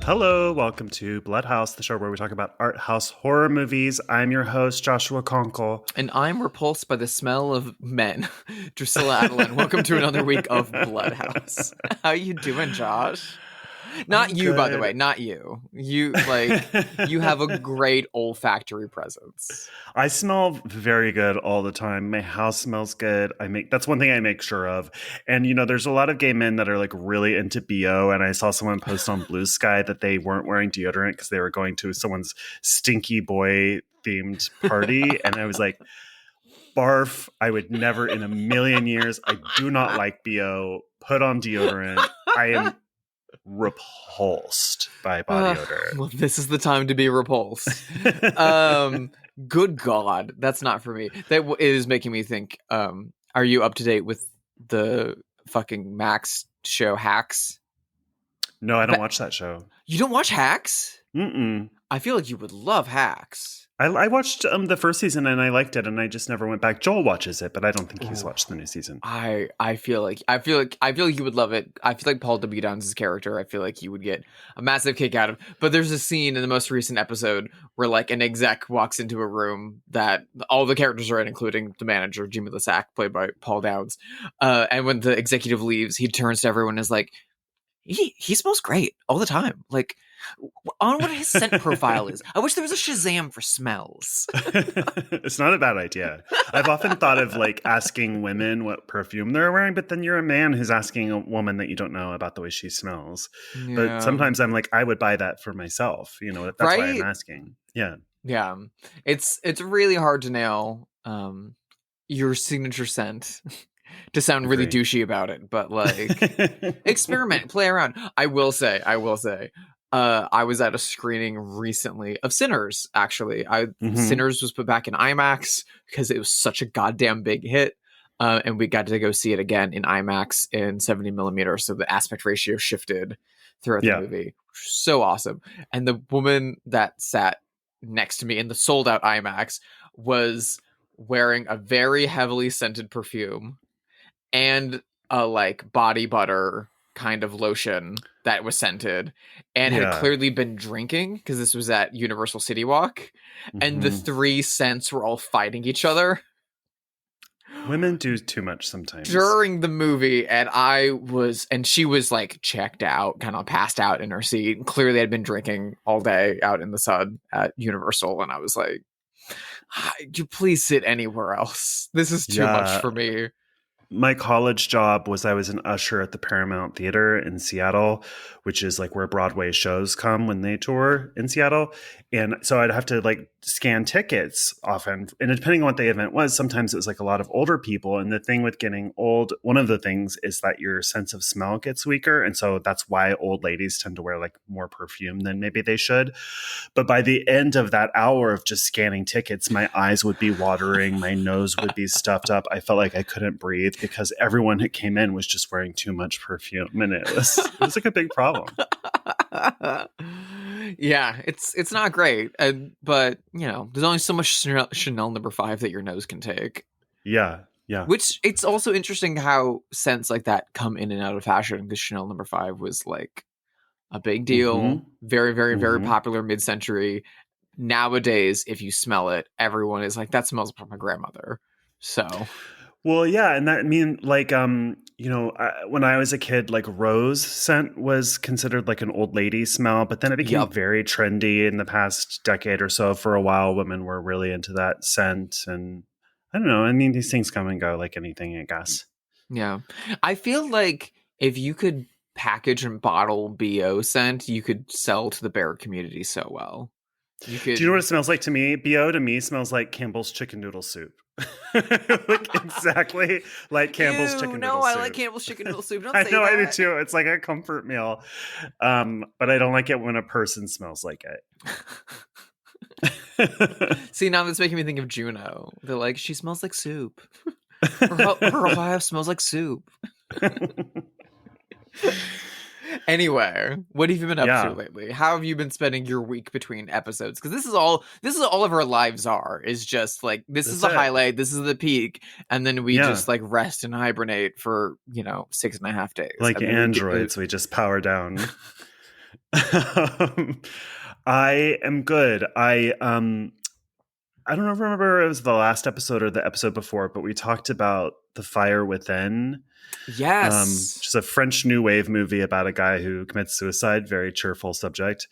Hello, welcome to Bloodhaus, the show where we talk about art house horror movies. I'm your host, Joshua Conkel. And I'm repulsed by the smell of men. Drusilla Adeline, welcome to another week of Bloodhaus. How you doing, Josh? Not I'm you, good. by the way, not you. You have a great olfactory presence. I smell very good all the time. My house smells good. That's one thing I make sure of. And there's a lot of gay men that are like really into BO, and I saw someone post on Blue Sky that they weren't wearing deodorant because they were going to someone's stinky boy themed party, and I was like, barf, I would never in a million years. I do not like BO. Put on deodorant. I am repulsed by body odor. Well, this is the time to be repulsed. Good God, that's not for me. That is making me think. Are you up to date with the fucking Max show Hacks? No, I don't watch that show. You don't watch Hacks? Mm-mm. I feel like you would love Hacks. I watched the first season and I liked it, and I just never went back. Joel watches it, but I don't think he's watched the new season. I feel like you would love it. I feel like Paul W. Downs' character, I feel like you would get a massive kick out of. But there's a scene in the most recent episode where like an exec walks into a room that all the characters are in, including the manager, Jimmy Lasac, played by Paul Downs. And when the executive leaves, he turns to everyone and is like, he smells great all the time. Like, I don't know what his scent profile is. I wish there was a Shazam for smells. It's not a bad idea. I've often thought of like asking women what perfume they're wearing, but then you're a man who's asking a woman that you don't know about the way she smells. Yeah. But sometimes I'm like, I would buy that for myself. That's right? Why I'm asking. Yeah. Yeah. It's really hard to nail your signature scent. To sound really douchey about it, but like experiment, play around. I will say, I was at a screening recently of Sinners, actually. Sinners was put back in IMAX because it was such a goddamn big hit. And we got to go see it again in IMAX in 70 millimeters. So the aspect ratio shifted throughout the movie. So awesome. And the woman that sat next to me in the sold out IMAX was wearing a very heavily scented perfume and a like body butter kind of lotion that was scented, and had clearly been drinking because this was at Universal City Walk, and the three scents were all fighting each other. Women do too much sometimes during the movie, and she was like checked out, kind of passed out in her seat, and clearly had been drinking all day out in the sun at Universal, and I was like, you please sit anywhere else. This is too much for me. My college job was I was an usher at the Paramount Theater in Seattle, which is like where Broadway shows come when they tour in Seattle. And so I'd have to like scan tickets often. And depending on what the event was, sometimes it was like a lot of older people. And the thing with getting old, one of the things is that your sense of smell gets weaker. And so that's why old ladies tend to wear like more perfume than maybe they should. But by the end of that hour of just scanning tickets, my eyes would be watering, my nose would be stuffed up. I felt like I couldn't breathe because everyone who came in was just wearing too much perfume. And it was like a big problem. Yeah, it's not great, but there's only so much Chanel No. 5 that your nose can take. Yeah. Which it's also interesting how scents like that come in and out of fashion, because Chanel No. 5 was like a big deal, very, very, very popular mid-century. Nowadays, if you smell it, everyone is like, that smells like my grandmother. So. Well, yeah, and that when I was a kid, like rose scent was considered like an old lady smell, but then it became very trendy in the past decade or so. For a while, women were really into that scent, and I don't know. I mean, these things come and go like anything, I guess. Yeah, I feel like if you could package and bottle BO scent, you could sell to the bear community so well. Do you know what it smells like to me? BO to me smells like Campbell's chicken noodle soup. Like exactly like Campbell's chicken noodle soup. No, I like Campbell's chicken noodle soup. Don't I say know, that. I do too. It's like a comfort meal. But I don't like it when a person smells like it. See, now that's making me think of Juno. They're like, she smells like soup. Her wife smells like soup. Anyway, what have you been up to lately? How have you been spending your week between episodes? Because this is all of our lives is just like, this is the highlight, this is the peak, and then we just like rest and hibernate for 6.5 days. Like androids, we just power down. I am good. I don't remember if it was the last episode or the episode before, but we talked about The Fire Within, which Yes. is a French New Wave movie about a guy who commits suicide. Very cheerful subject.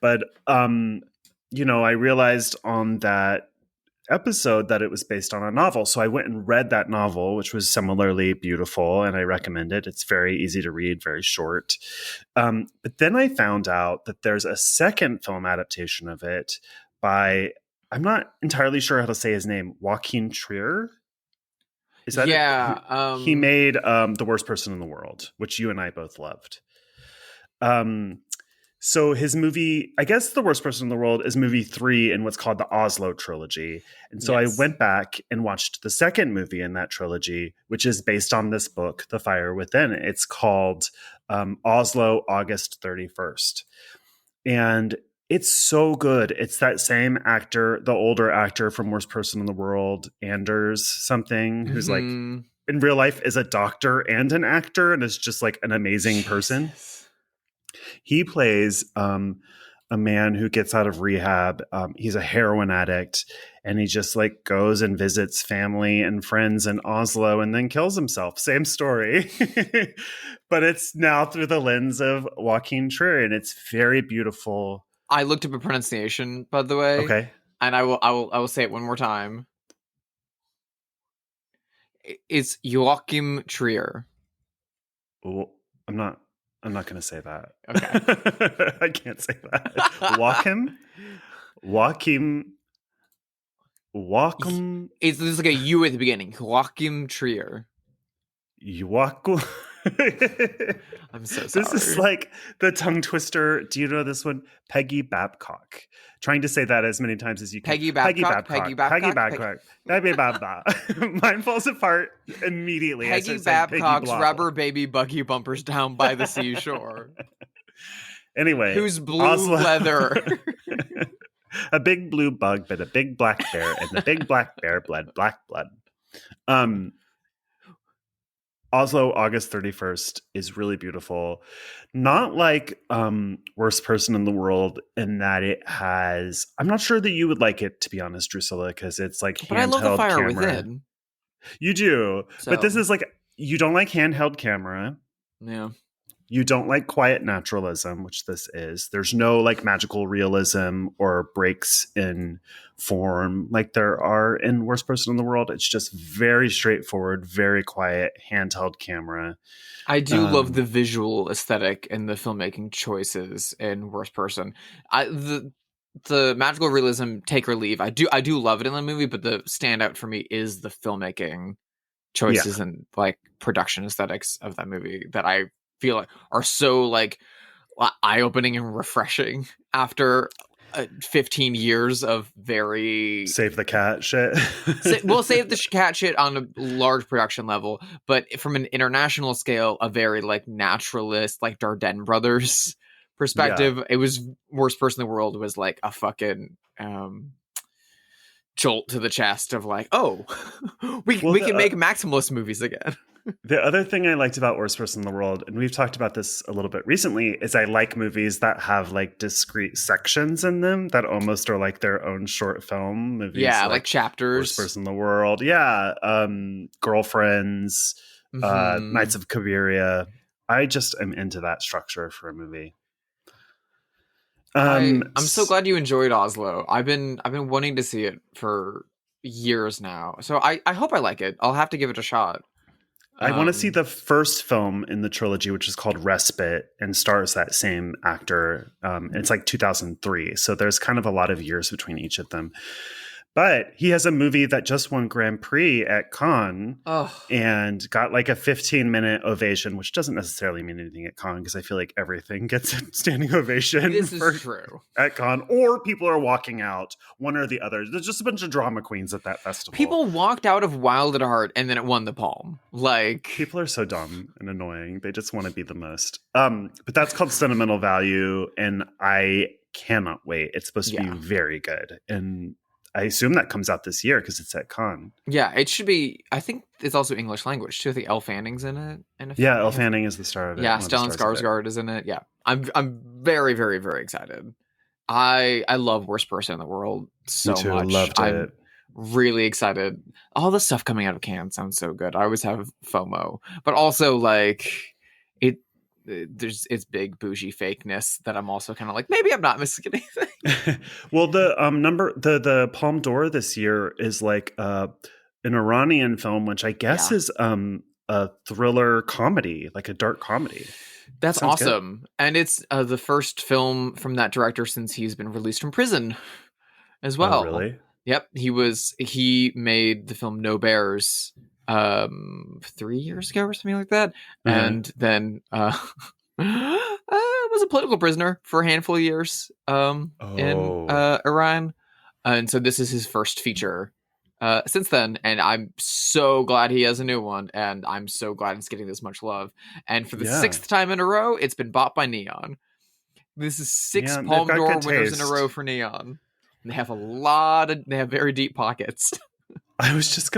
But, I realized on that episode that it was based on a novel. So I went and read that novel, which was similarly beautiful, and I recommend it. It's very easy to read, very short. But then I found out that there's a second film adaptation of it by, I'm not entirely sure how to say his name, Joaquim Trier. Is that Yeah. it? He made The Worst Person in the World, which you and I both loved. So his movie, I guess The Worst Person in the World is movie 3 in what's called the Oslo trilogy. And so Yes. I went back and watched the second movie in that trilogy, which is based on this book, The Fire Within. It's called Oslo, August 31st. And it's so good. It's that same actor, the older actor from Worst Person in the World, Anders something, who's like in real life is a doctor and an actor and is just like an amazing person. He plays a man who gets out of rehab. He's a heroin addict, and he just like goes and visits family and friends in Oslo and then kills himself. Same story, but it's now through the lens of Joaquim Trier, and it's very beautiful. I looked up a pronunciation, by the way. Okay, and I will say it one more time. It's Joachim Trier. well, I'm not going to say that. Okay. I can't say that. Joaquim. There's like a U at the beginning. Joachim Trier. Joaquim. I'm so sorry. This is like the tongue twister. Do you know this one? Peggy Babcock. Trying to say that as many times as you can. Peggy Babcock. Peggy Babcock. Peggy Babcock. Mine falls apart immediately. Peggy Babcock's rubber baby buggy bumpers down by the seashore. Anyway. Who's blue Oslo. leather. A big blue bug, but a big black bear, and the big black bear bled black blood. Oslo, August 31st is really beautiful. Not like Worst Person in the World in that it has... I'm not sure that you would like it, to be honest, Drusilla, because it's like handheld But I love The Fire camera. Within. You do. So. But this is like... You don't like handheld camera. Yeah. You don't like quiet naturalism, which this is. There's no like magical realism or breaks in form like there are in Worst Person in the World. It's just very straightforward, very quiet, handheld camera. I do love the visual aesthetic and the filmmaking choices in Worst Person. The magical realism, take or leave. I do love it in the movie, but the standout for me is the filmmaking choices and like production aesthetics of that movie that I feel like are so like eye-opening and refreshing after 15 years of very save the cat shit. We'll save the cat shit on a large production level, but from an international scale, a very like naturalist, like Dardenne brothers perspective. It was Worst Person in the World was like a fucking jolt to the chest of like, oh, we can make maximalist movies again. The other thing I liked about Worst Person in the World, and we've talked about this a little bit recently, is I like movies that have like discrete sections in them that almost are like their own short film movies. Yeah, like chapters. Worst Person in the World. Yeah. Girlfriends, Nights of Cabiria. I just am into that structure for a movie. I'm so glad you enjoyed Oslo. I've been wanting to see it for years now. So I hope I like it. I'll have to give it a shot. I want to see the first film in the trilogy, which is called Respite, and stars that same actor. It's like 2003. So there's kind of a lot of years between each of them. But he has a movie that just won Grand Prix at Cannes and got like a 15-minute ovation, which doesn't necessarily mean anything at Cannes because I feel like everything gets a standing ovation. This is true. At Cannes, or people are walking out, one or the other. There's just a bunch of drama queens at that festival. People walked out of Wild at Heart and then it won the Palm. Like, people are so dumb and annoying. They just want to be the most. But that's called Sentimental Value, and I cannot wait. It's supposed to be very good. And I assume that comes out this year because it's at Cannes. Yeah, it should be. I think it's also English language too. I think Elle Fanning's in it. And Yeah, Elle Fanning is the star of it. Yeah, Stellan Skarsgård is in it. Yeah, I'm very, very, very excited. I love Worst Person in the World so Me too, much. loved it. Really excited. All the stuff coming out of Cannes sounds so good. I always have FOMO, but also like it's big bougie fakeness that I'm also kind of like, maybe I'm not missing anything. Well, the Palme d'Or this year is like an Iranian film, which I guess is a thriller comedy, like a dark comedy. That's awesome. Good. And it's the first film from that director since he's been released from prison as well. Oh, really? Yep. He made the film No Bears 3 years ago or something like that. And then was a political prisoner for a handful of years in Iran. And so this is his first feature since then, and I'm so glad he has a new one, and I'm so glad it's getting this much love. And for the sixth time in a row, it's been bought by Neon. This is 6 Palme d'Or winners in a row for Neon. They have they have very deep pockets. I was just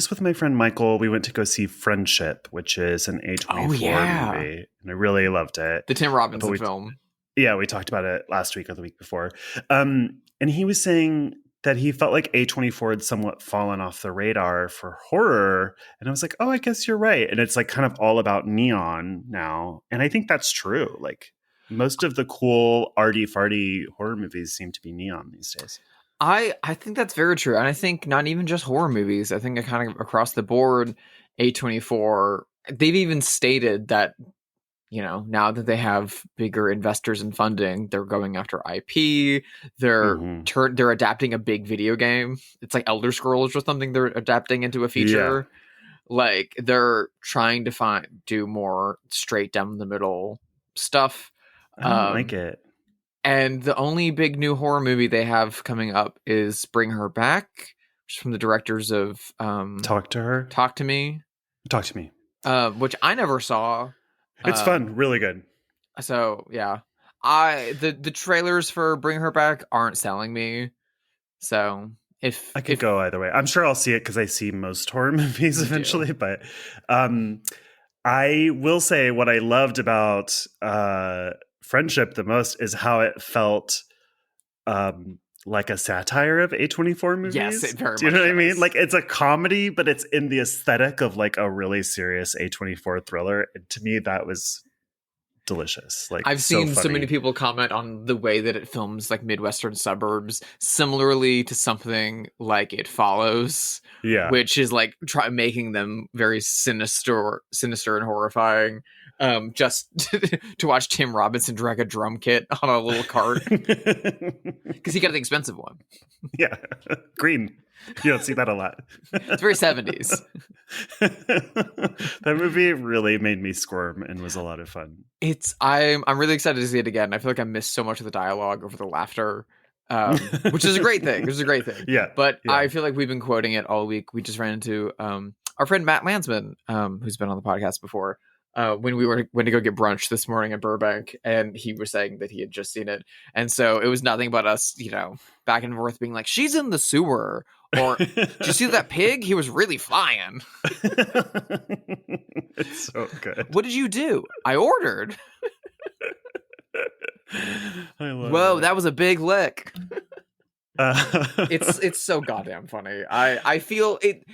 with my friend Michael. We went to go see Friendship, which is an A24 movie, and I really loved it. The Tim Robinson film. Yeah, we talked about it last week or the week before. And he was saying that he felt like A24 had somewhat fallen off the radar for horror. And I was like, oh, I guess you're right. And it's like kind of all about Neon now. And I think that's true. Like most of the cool arty-farty horror movies seem to be Neon these days. I think that's very true. And I think not even just horror movies. I think kind of across the board, A24, they've even stated that, you know, now that they have bigger investors and funding, they're going after IP. They're adapting a big video game. It's like Elder Scrolls or something. They're adapting into a feature. Yeah. Like they're trying to do more straight down the middle stuff. I don't like it. And the only big new horror movie they have coming up is Bring Her Back, which is from the directors of Talk to Me, which I never saw. It's fun, really good. So yeah, the trailers for Bring Her Back aren't selling me. So if I could go either way, I'm sure I'll see it because I see most horror movies eventually. But I will say what I loved about Friendship the most is how it felt like a satire of A24 movies. Yes, it very much. Do you know what I mean? Like it's a comedy, but it's in the aesthetic of like a really serious A24 thriller. And to me, that was delicious. Like I've seen so many people comment on the way that it films like Midwestern suburbs, similarly to something like It Follows. Yeah, which is like making them very sinister and horrifying. Just to watch Tim Robinson drag a drum kit on a little cart because he got the expensive one. Yeah, green. You don't see that a lot. It's very 70s. That movie really made me squirm and was a lot of fun. I'm really excited to see it again. I feel like I missed so much of the dialogue over the laughter, which is a great thing. Yeah, but yeah. I feel like we've been quoting it all week. We just ran into our friend Matt Landsman, who's been on the podcast before. When we went to go get brunch this morning in Burbank, and he was saying that he had just seen it, and so it was nothing but us, you know, back and forth being like, "She's in the sewer," or "Did you see that pig? He was really flying." It's so good. What did you do? I ordered. Whoa, that was a big lick. It's so goddamn funny. I feel it.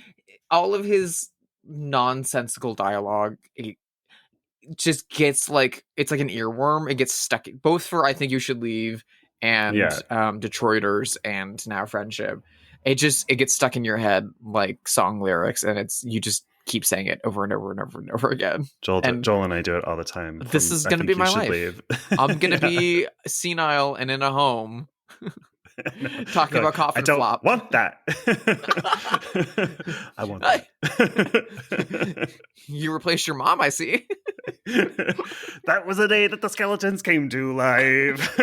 All of his nonsensical dialogue. Just gets like it's like an earworm. It gets stuck both for I Think You Should Leave and Detroiters and now Friendship. It gets stuck in your head like song lyrics, and you just keep saying it over and over and over and over again. Joel and I do it all the time. This is going to be my life. I'm going to be senile and in a home. Talking about coffin flop. I don't want that. I want that. You replaced your mom, I see. That was the day that the skeletons came to life.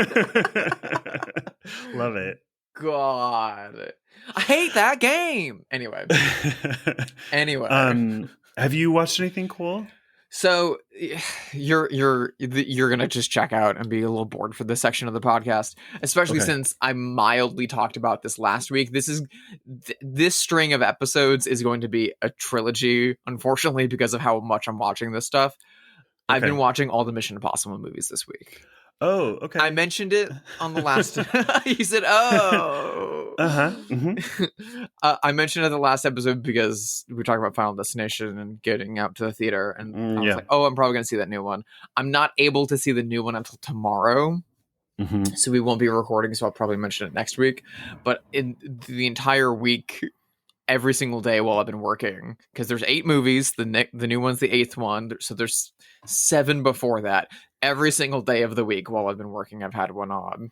Love it. God. I hate that game. Anyway. Have you watched anything cool? So you're gonna just check out and be a little bored for this section of the podcast, especially since I mildly talked about this last week. This string of episodes is going to be a trilogy, unfortunately, because of how much I'm watching this stuff. I've been watching all the Mission Impossible movies this week. Oh, okay. I mentioned it on the last. He said, "Oh." I mentioned it in the last episode because we were talking about Final Destination and getting out to the theater, and I was like, "Oh, I'm probably going to see that new one." I'm not able to see the new one until tomorrow, so we won't be recording. So I'll probably mention it next week. But in the entire week, every single day while I've been working, because there's 8 movies. The new one's the 8th one, so there's 7 before that. Every single day of the week while I've been working, I've had one on.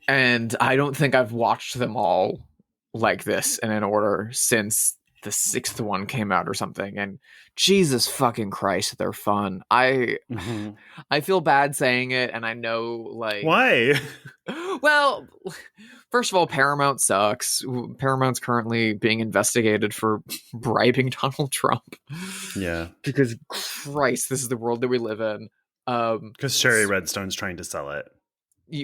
And I don't think I've watched them all like this and in order since the 6th one came out or something. And Jesus fucking Christ, they're fun. I feel bad saying it, and I know, like... Why? Well, first of all, Paramount sucks. Paramount's currently being investigated for bribing Donald Trump. Yeah. Because, Christ, this is the world that we live in. Because Sherry Redstone's trying to sell it.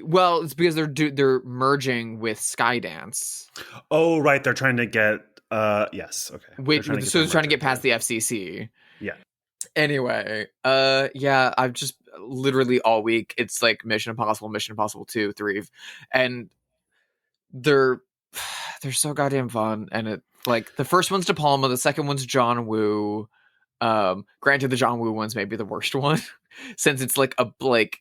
Well, it's because they're merging with Skydance. Oh, right. They're trying to get... yes. Okay. They're trying to get past the FCC. Yeah. Anyway, yeah, I've just literally all week, it's like Mission Impossible 2, 3, and they're so goddamn fun. And it, like, the first one's De Palma, the second one's John Woo. Granted, the John Woo one's maybe the worst one, since it's like a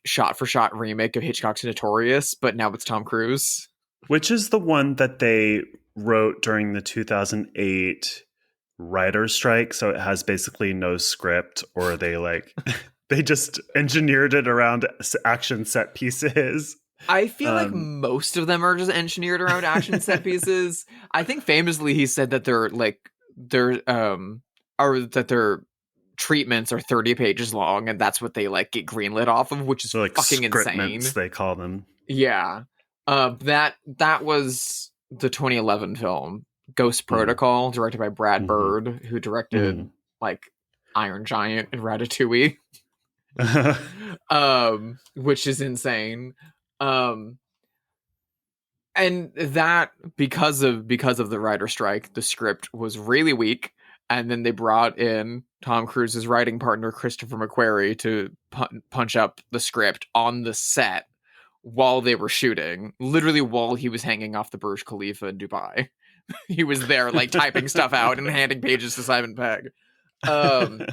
shot-for-shot remake of Hitchcock's Notorious, but now it's Tom Cruise. Which is the one that they wrote during the 2008 writer's strike, so it has basically no script, or they just engineered it around action set pieces. I feel like most of them are just engineered around action set pieces. I think famously he said that their treatments are 30 pages long, and that's what they like get greenlit off of, which is like fucking insane. They call them. Yeah. That was the 2011 film Ghost Protocol, directed by Brad Bird, who directed like Iron Giant and Ratatouille. Which is insane. And that because of the writer strike, the script was really weak, and then they brought in Tom Cruise's writing partner Christopher McQuarrie to punch up the script on the set while they were shooting, literally while he was hanging off the Burj Khalifa in Dubai. He was there, like, typing stuff out and handing pages to Simon Pegg. And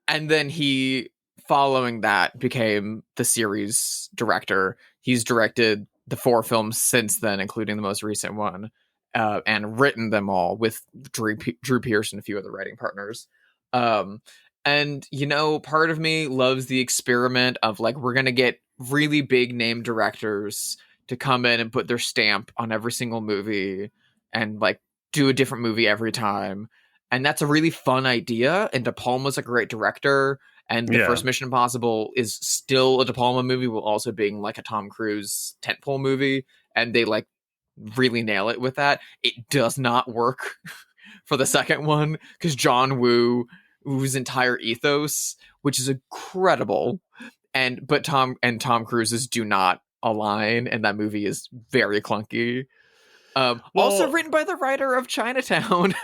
then he, following that, became the series director. He's directed the 4 films since then, including the most recent one, and written them all with Drew Pearce and a few other writing partners. And, you know, part of me loves the experiment of, like, we're going to get really big name directors to come in and put their stamp on every single movie and, like, do a different movie every time. And that's a really fun idea. And De Palma's a great director. And the first Mission Impossible is still a De Palma movie, while also being like a Tom Cruise tentpole movie. And they like really nail it with that. It does not work for the second one, because John Woo's entire ethos, which is incredible, but Tom Cruise's do not align, and that movie is very clunky. Also written by the writer of Chinatown.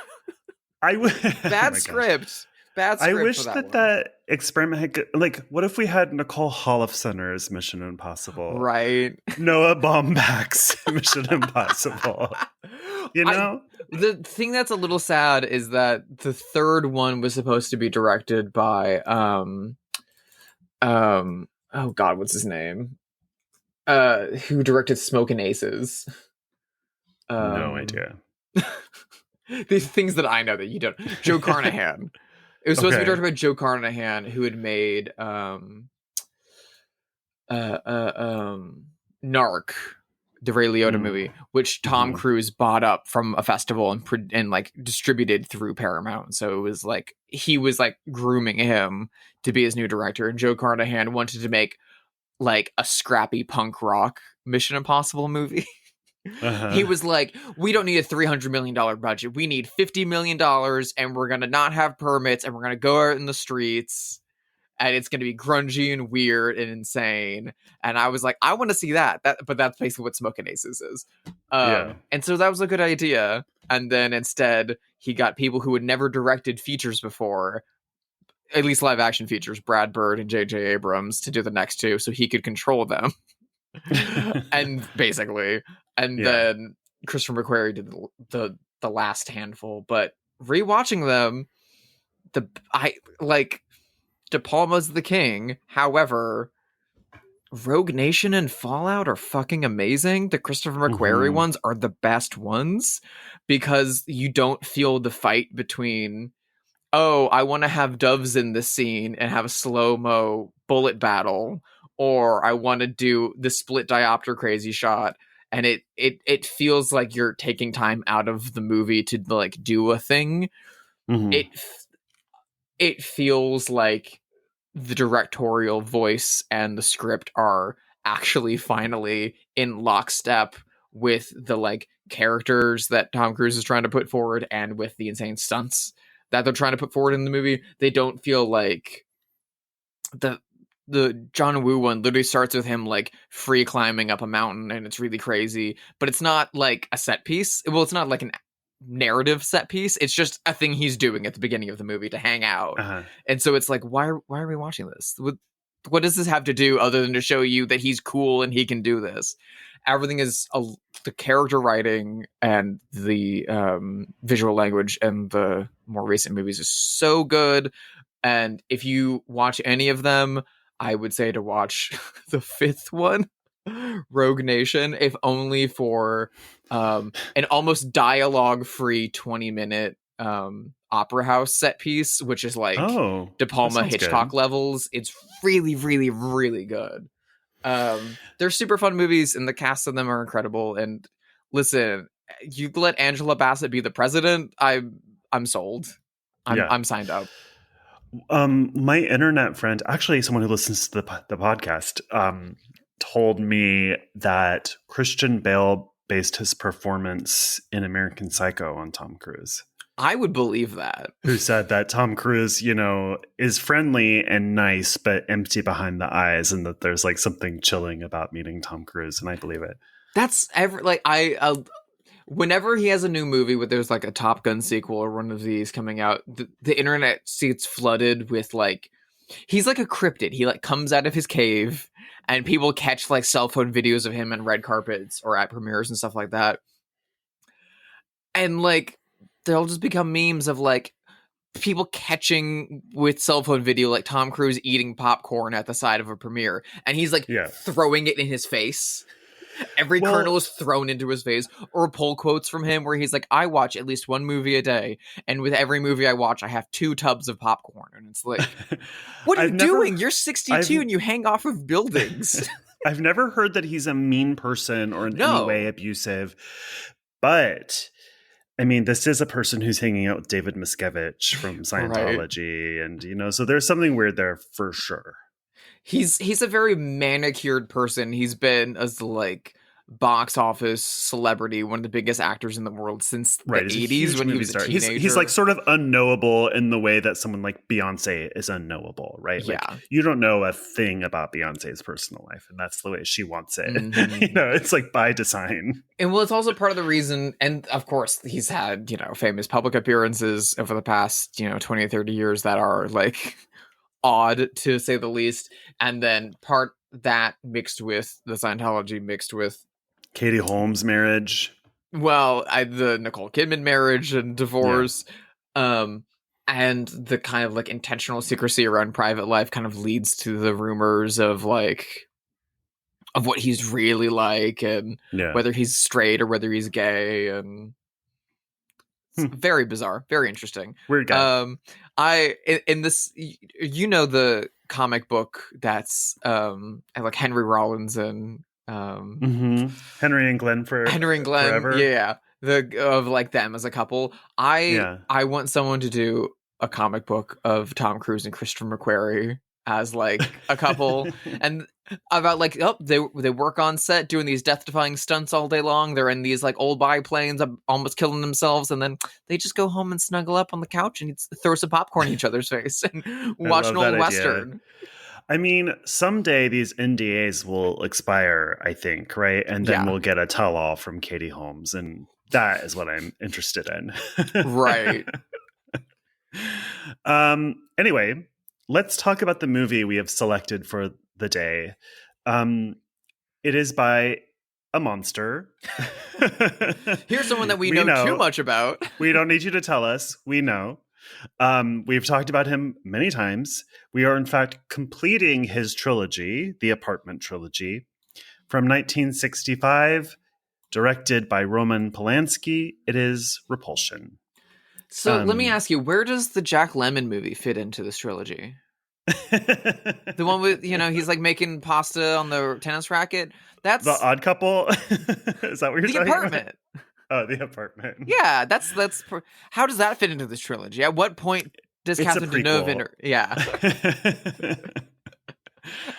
Bad script. I wish that experiment had, like, what if we had Nicole Holofcener's Mission Impossible? Right. Noah Baumbach's Mission Impossible. You know? The thing that's a little sad is that the third one was supposed to be directed by oh god, what's his name? Who directed Smokin' Aces? No idea. These things that I know that you don't. Joe Carnahan. It was supposed to be directed by Joe Carnahan, who had made Narc, the Ray Liotta movie, which Tom Cruise bought up from a festival and like distributed through Paramount. So it was like he was like grooming him to be his new director, and Joe Carnahan wanted to make like a scrappy punk rock Mission Impossible movie. He Uh-huh. was like, we don't need a $300 million budget. We need $50 million, and we're going to not have permits, and we're going to go out in the streets, and it's going to be grungy and weird and insane. And I was like, I want to see that. But that's basically what Smoking Aces is. Yeah. And so that was a good idea. And then instead, he got people who had never directed features before, at least live action features, Brad Bird and J.J. Abrams, to do the next two so he could control them. And basically, and Yeah. then Christopher McQuarrie did the last handful. But rewatching them, De Palma's the king. However, Rogue Nation and Fallout are fucking amazing. The Christopher McQuarrie ones are the best ones because you don't feel the fight between, oh, I want to have doves in this scene and have a slow-mo bullet battle, or I want to do the split diopter crazy shot, and it feels like you're taking time out of the movie to like do a thing. It feels like the directorial voice and the script are actually finally in lockstep with the like characters that Tom Cruise is trying to put forward and with the insane stunts that they're trying to put forward in the movie. They don't feel like the John Woo one literally starts with him like free climbing up a mountain and it's really crazy, but it's not like a set piece. Well, it's not like an narrative set piece. It's just a thing he's doing at the beginning of the movie to hang out. And so it's like, why are we watching this? What does this have to do other than to show you that he's cool and he can do this? Everything is the character writing and the visual language and the more recent movies is so good. And if you watch any of them, I would say to watch the fifth one, Rogue Nation, if only for an almost dialogue-free 20-minute opera house set piece, which is like De Palma Hitchcock levels. It's really, really, really good. They're super fun movies, and the cast of them are incredible. And listen, you let Angela Bassett be the president, I'm sold. I'm signed up. My internet friend, actually someone who listens to the podcast, told me that Christian Bale based his performance in American Psycho on Tom Cruise. I would believe that. Who said that Tom Cruise, is friendly and nice, but empty behind the eyes, and that there's like something chilling about meeting Tom Cruise, and I believe it. That's whenever he has a new movie where there's like a Top Gun sequel or one of these coming out, the internet gets flooded with like, he's like a cryptid. He like comes out of his cave and people catch like cell phone videos of him on red carpets or at premieres and stuff like that. And like, they'll just become memes of like people catching with cell phone video, like Tom Cruise eating popcorn at the side of a premiere. And he's like throwing it in his face. Every kernel is thrown into his face, or pull quotes from him where he's like, I watch at least one movie a day, and with every movie I watch, I have 2 tubs of popcorn. And it's like, what are you doing? You're 62 and you hang off of buildings. I've never heard that he's a mean person or in any way abusive, but I mean, this is a person who's hanging out with David Miscavige from Scientology, and so there's something weird there for sure. He's a very manicured person. He's been as like box office celebrity, one of the biggest actors in the world since the 80s when he was a teenager. He's like sort of unknowable in the way that someone like Beyonce is unknowable, right? Yeah. Like, you don't know a thing about Beyonce's personal life, and that's the way she wants it. Mm-hmm. It's like by design. And well, it's also part of the reason, and of course he's had, famous public appearances over the past, 20 or 30 years that are like odd to say the least. And then part that mixed with the Scientology, mixed with Katie Holmes' marriage. Well, the Nicole Kidman marriage and divorce. And the kind of like intentional secrecy around private life kind of leads to the rumors of like, of what he's really like and whether he's straight or whether he's gay. And it's very bizarre, very interesting. Weird guy. In this, the comic book that's like Henry Rollins and Henry and Glenn forever. Of like them as a couple. I want someone to do a comic book of Tom Cruise and Christopher McQuarrie as like a couple, and about like, oh, they work on set doing these death-defying stunts all day long. They're in these like old biplanes, almost killing themselves, and then they just go home and snuggle up on the couch and throw some popcorn in each other's face and watch an old Western. I mean, someday these NDAs will expire, I think, right? And then we'll get a tell-all from Katie Holmes, and that is what I'm interested in. Right. Anyway, let's talk about the movie we have selected for the day. It is by a monster. Here's someone that we know too much about. We don't need you to tell us. We know. We've talked about him many times. We are, in fact, completing his trilogy, the Apartment trilogy, from 1965, directed by Roman Polanski. It is Repulsion. So let me ask you, where does the Jack Lemmon movie fit into this trilogy? The one with, he's like making pasta on the tennis racket. That's The Odd Couple. Is that what you're talking Apartment. about? Oh, The Apartment. Yeah, that's. How does that fit into this trilogy? At what point does Catherine Deneuve enter? Yeah.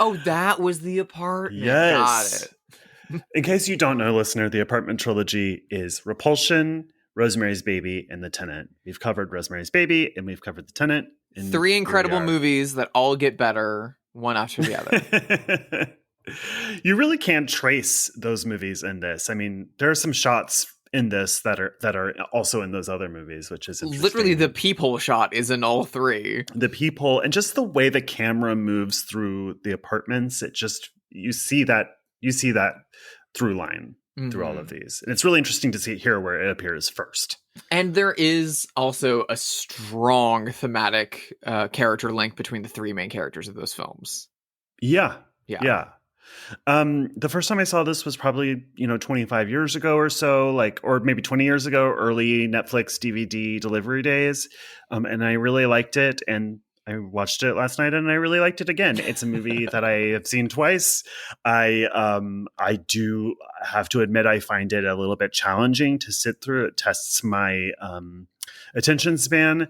Oh, that was The Apartment. Yes. Got it. In case you don't know, listener, The Apartment trilogy is Repulsion, Rosemary's Baby, and The Tenant. We've covered Rosemary's Baby, and we've covered The Tenant. 3 incredible movies that all get better one after the other. You really can't trace those movies in this. I mean, there are some shots in this that are also in those other movies, which is interesting. Literally the peephole shot is in all 3. The peephole, and just the way the camera moves through the apartments, it just you see that through line through all of these. And it's really interesting to see it here where it appears first. And there is also a strong thematic character link between the 3 main characters of those films. Yeah. The first time I saw this was probably 25 years ago or so, or maybe 20 years ago, early Netflix DVD delivery days, and I really liked it. And I watched it last night, and I really liked it again. It's a movie that I have seen twice. I do have to admit I find it a little bit challenging to sit through. It tests my attention span.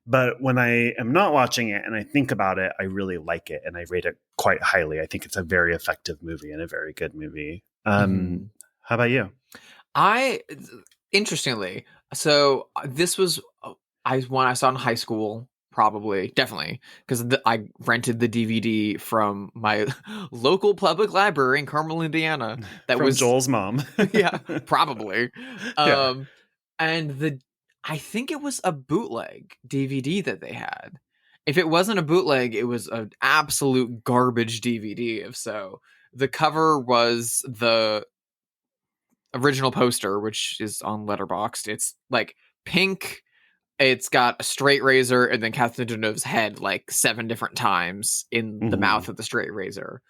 But when I am not watching it and I think about it, I really like it, and I rate it quite highly. I think it's a very effective movie and a very good movie. How about you? Interestingly, so this was one I saw in high school, definitely, because I rented the DVD from my local public library in Carmel, Indiana. That from was Joel's mom. Yeah, probably. Yeah. And I think it was a bootleg DVD that they had. If it wasn't a bootleg, it was an absolute garbage DVD. If so, the cover was the original poster, which is on Letterboxd. It's like pink. It's got a straight razor and then Catherine Deneuve's head like 7 different times in the mouth of the straight razor.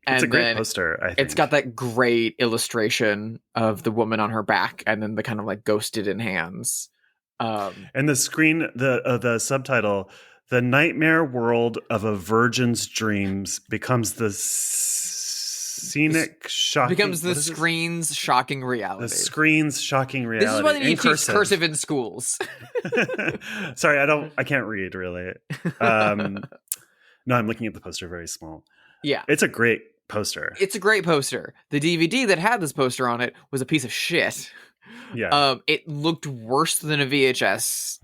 It's a great poster, I think. It's got that great illustration of the woman on her back and then the kind of like ghosted in hands. And the screen, the subtitle, "The nightmare world of a virgin's dreams becomes the screen's shocking reality." The screen's shocking reality. This is why they need to teach cursive in schools. Sorry, I can't read really. No, I'm looking at the poster very small. Yeah. It's a great poster. It's a great poster. The DVD that had this poster on it was a piece of shit. Yeah. It looked worse than a VHS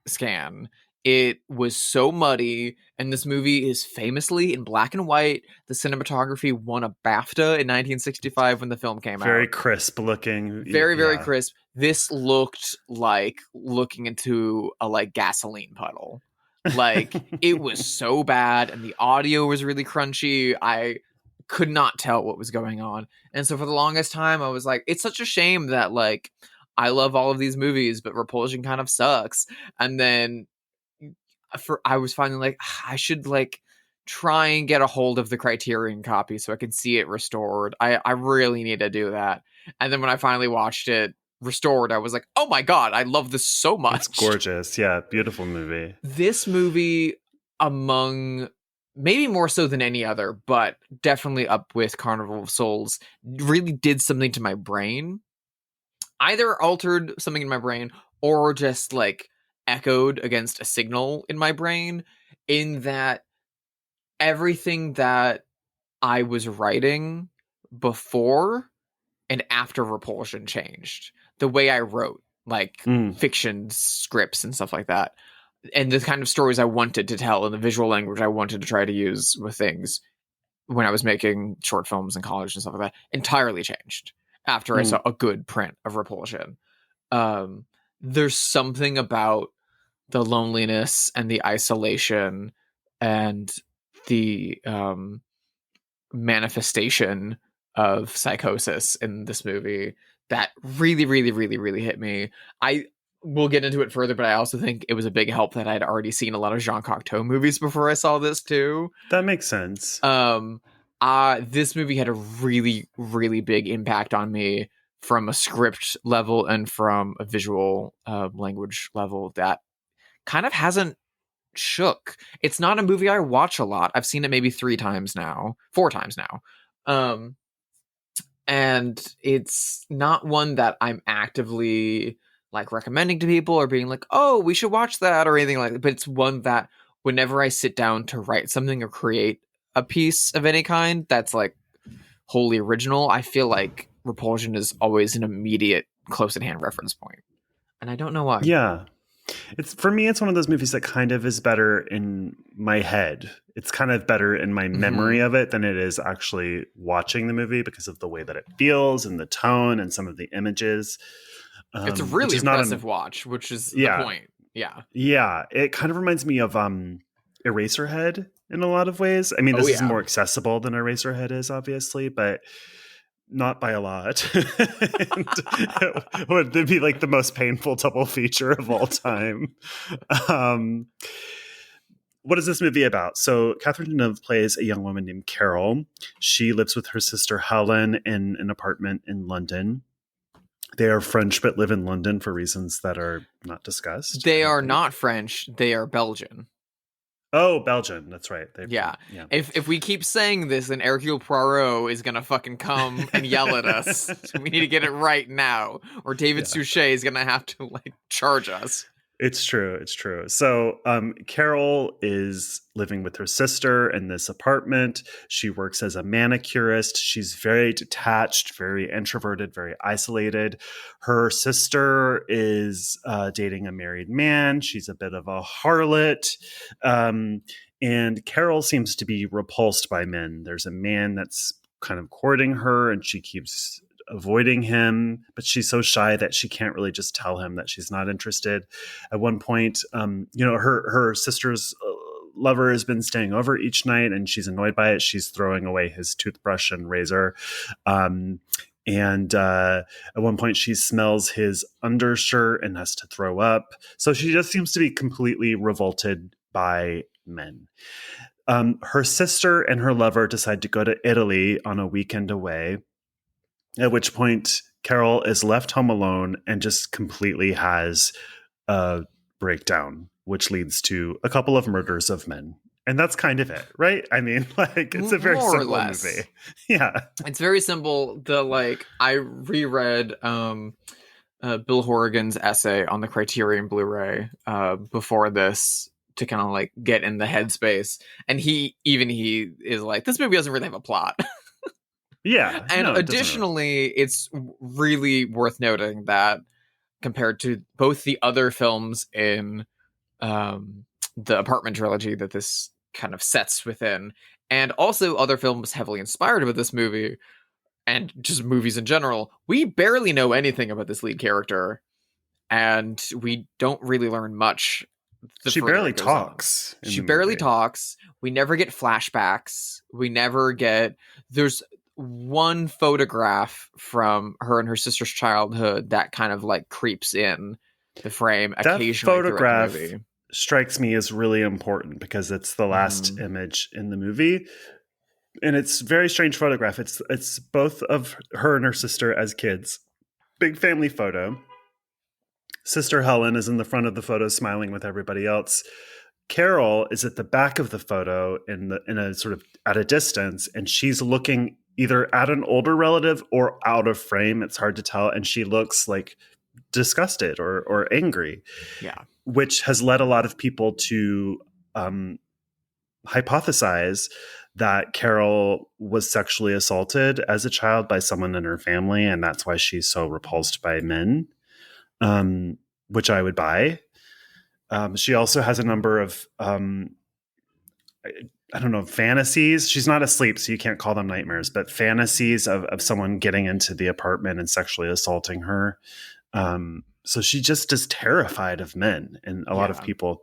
scan. It was so muddy, and this movie is famously in black and white. The cinematography won a BAFTA in 1965 when the film came out. Very crisp looking. Very crisp. This looked like looking into a gasoline puddle. It was so bad, and the audio was really crunchy. I could not tell what was going on. And so for the longest time, I was like, it's such a shame that I love all of these movies, but Repulsion kind of sucks. And then I was finally I should try and get a hold of the Criterion copy so I can see it restored. I really need to do that. And then when I finally watched it restored, I was like, oh my God, I love this so much. It's gorgeous. Yeah. Beautiful movie. This movie, among maybe more so than any other, but definitely up with Carnival of Souls, really did something to my brain. Either altered something in my brain or just echoed against a signal in my brain. in that everything that I was writing before and after Repulsion changed. The way I wrote, like, fiction scripts and stuff like that. And the kind of stories I wanted to tell and the visual language I wanted to try to use with things when I was making short films in college and stuff like that entirely changed after I saw a good print of Repulsion. There's something about the loneliness and the isolation and the manifestation of psychosis in this movie that really, really, really, really hit me. I will get into it further, but I also think it was a big help that I'd already seen a lot of Jean Cocteau movies before I saw this too. That makes sense. This movie had a really, really big impact on me from a script level and from a visual language level that kind of hasn't shook. It's not a movie I watch a lot. I've seen it maybe 4 times now. And it's not one that I'm actively like recommending to people or being like, oh, we should watch that or anything like that. But it's one that whenever I sit down to write something or create a piece of any kind that's like wholly original, I feel like Repulsion is always an immediate close at hand reference point. And I don't know why. Yeah. For me, it's one of those movies that kind of is better in my head. It's kind of better in my memory of it than it is actually watching the movie because of the way that it feels and the tone and some of the images. It's a really impressive watch, which is the point. Yeah. Yeah. It kind of reminds me of Eraserhead in a lot of ways. I mean, this is more accessible than Eraserhead is, obviously, but not by a lot. It would be like the most painful double feature of all time. What is this movie about? So Catherine Deneuve plays a young woman named Carol. She lives with her sister Helen in an apartment in London. They are French but live in London for reasons that are not discussed. They are not French. They are Belgian. Oh, Belgian. That's right. Yeah. If we keep saying this, then Hercule Poirot is going to fucking come and yell at us. So we need to get it right now. Or David Suchet is going to have to like charge us. It's true. It's true. So Carol is living with her sister in this apartment. She works as a manicurist. She's very detached, very introverted, very isolated. Her sister is dating a married man. She's a bit of a harlot. And Carol seems to be repulsed by men. There's a man that's kind of courting her and she keeps avoiding him, but she's so shy that she can't really just tell him that she's not interested. At one point, her sister's lover has been staying over each night and she's annoyed by it. She's throwing away his toothbrush and razor. And at one point she smells his undershirt and has to throw up. So she just seems to be completely revolted by men. Her sister and her lover decide to go to Italy on a weekend away. At which point, Carol is left home alone and just completely has a breakdown, which leads to a couple of murders of men. And that's kind of it, right? I mean, like, it's a very simple movie. Yeah. It's very simple. I reread Bill Horrigan's essay on the Criterion Blu-ray before this to kind of like get in the headspace. And he is like, this movie doesn't really have a plot. Yeah. And additionally, it's really worth noting that compared to both the other films in the Apartment trilogy that this kind of sets within, and also other films heavily inspired by this movie, and just movies in general, we barely know anything about this lead character, and we don't really learn much. She barely talks. She barely talks. We never get flashbacks. We never get... There's one photograph from her and her sister's childhood that kind of like creeps in the frame occasionally. That photograph strikes me as really important because it's the last image in the movie. And it's a very strange photograph. It's both of her and her sister as kids. Big family photo. Sister Helen is in the front of the photo smiling with everybody else. Carol is at the back of the photo in a sort of at a distance, and she's looking either at an older relative or out of frame. It's hard to tell. And she looks like disgusted or angry. Yeah. Which has led a lot of people to hypothesize that Carol was sexually assaulted as a child by someone in her family, and that's why she's so repulsed by men, which I would buy. She also has a number of, I don't know, fantasies. She's not asleep, so you can't call them nightmares, but fantasies of someone getting into the apartment and sexually assaulting her. So she just is terrified of men. And a lot of people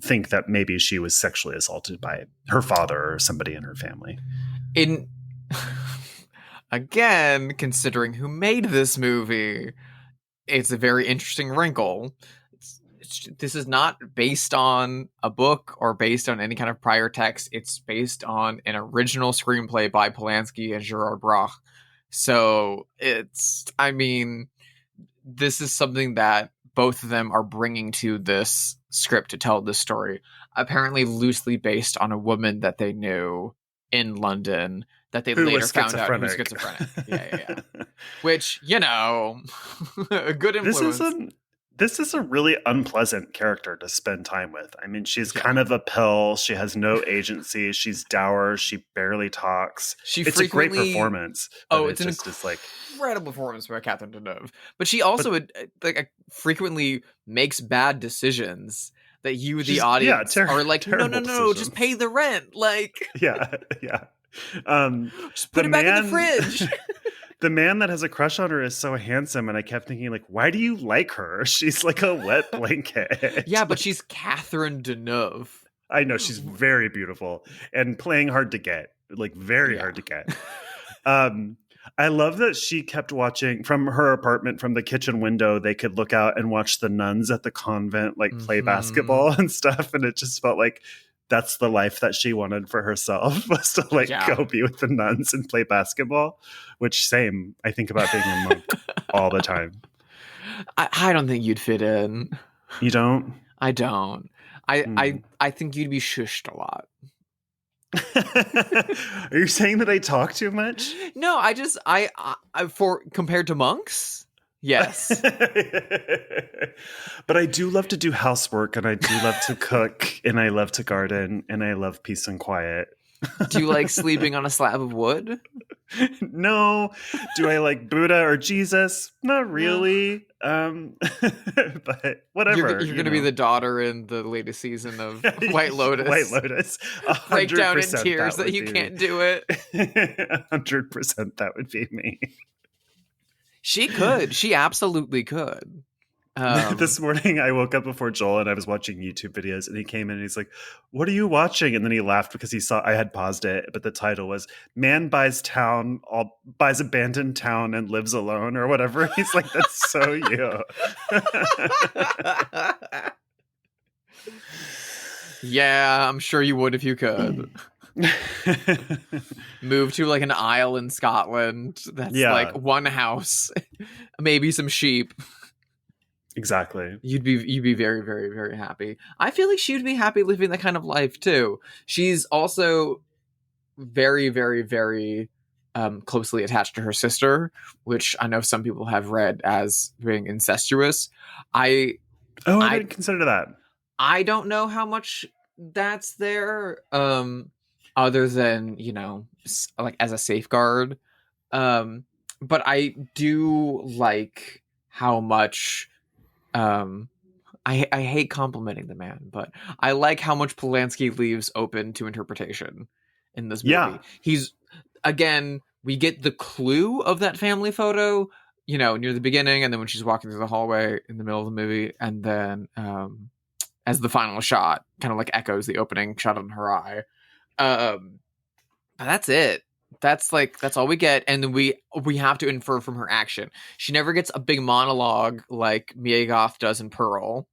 think that maybe she was sexually assaulted by her father or somebody in her family. Again, considering who made this movie, it's a very interesting wrinkle. This is not based on a book or based on any kind of prior text. It's based on an original screenplay by Polanski and Gerard Broch. So this is something that both of them are bringing to this script to tell this story. Apparently loosely based on a woman that they knew in London that they later found out who was schizophrenic. Yeah. Which, a good influence. This is a really unpleasant character to spend time with. I mean, she's kind of a pill. She has no agency. She's dour. She barely talks. It's a great performance. It's an incredible performance by Catherine Deneuve. But she also frequently makes bad decisions that you, the audience, are like, no, just pay the rent. Like, yeah. Just put it back in the fridge. The man that has a crush on her is so handsome, and I kept thinking, like, why do you like her? She's like a wet blanket. Yeah, but she's Catherine Deneuve. I know, she's very beautiful and playing hard to get, like very hard to get. I love that she kept watching from her apartment, from the kitchen window. They could look out and watch the nuns at the convent, like play basketball and stuff. And it just felt like that's the life that she wanted for herself, was to go be with the nuns and play basketball, which same, I think about being a monk all the time. I don't think you'd fit in. You don't? I don't. I think you'd be shushed a lot. Are you saying that I talk too much? No, I for compared to monks, yes. But I do love to do housework, and I do love to cook, and I love to garden, and I love peace and quiet. Do you like sleeping on a slab of wood? No. Do I like Buddha or Jesus? Not really. But whatever. You're going to be the daughter in the latest season of White Lotus. White Lotus. Break down in tears that you can't do it. 100% that would be me. She could. She absolutely could. This morning I woke up before Joel, and I was watching YouTube videos, and he came in and he's like, "What are you watching?" And then he laughed because he saw I had paused it, but the title was "Man buys abandoned town and lives alone," or whatever. He's like, "That's so you." Yeah, I'm sure you would if you could. Move to like an isle in Scotland that's like one house, maybe some sheep. Exactly. You'd be very, very, very happy. I feel like she would be happy living that kind of life too. She's also very, very, very closely attached to her sister, which I know some people have read as being incestuous. I didn't consider that. I don't know how much that's there, other than, like as a safeguard. But I do like how much. I hate complimenting the man, but I like how much Polanski leaves open to interpretation in this movie. Yeah. We get the clue of that family photo, near the beginning, and then when she's walking through the hallway in the middle of the movie, and then as the final shot kind of like echoes the opening shot on her eye. But that's it. That's all we get, and then we have to infer from her action. She never gets a big monologue like Mia Goth does in Pearl.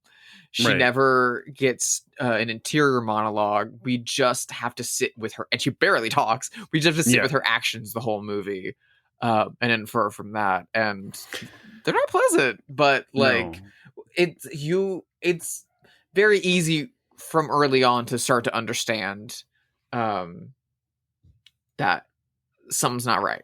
She never gets an interior monologue. We just have to sit with her, and she barely talks. We just have to sit with her actions the whole movie, and infer from that. And they're not pleasant, but it's very easy from early on to start to understand that something's not right.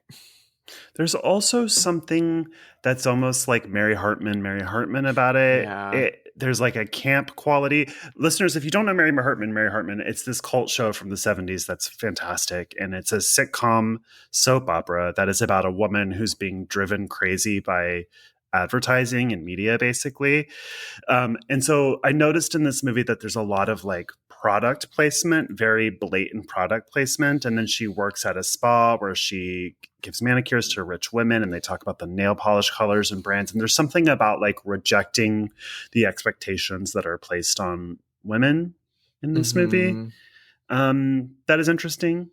There's also something that's almost like Mary Hartman about it. Yeah. there's like a camp quality. Listeners, if you don't know Mary Hartman, it's this cult show from the 70s that's fantastic. And it's a sitcom soap opera that is about a woman who's being driven crazy by advertising and media, basically. And so I noticed in this movie that there's a lot of like product placement, very blatant product placement. And then she works at a spa where she gives manicures to rich women, and they talk about the nail polish colors and brands. And there's something about like rejecting the expectations that are placed on women in this movie that is interesting.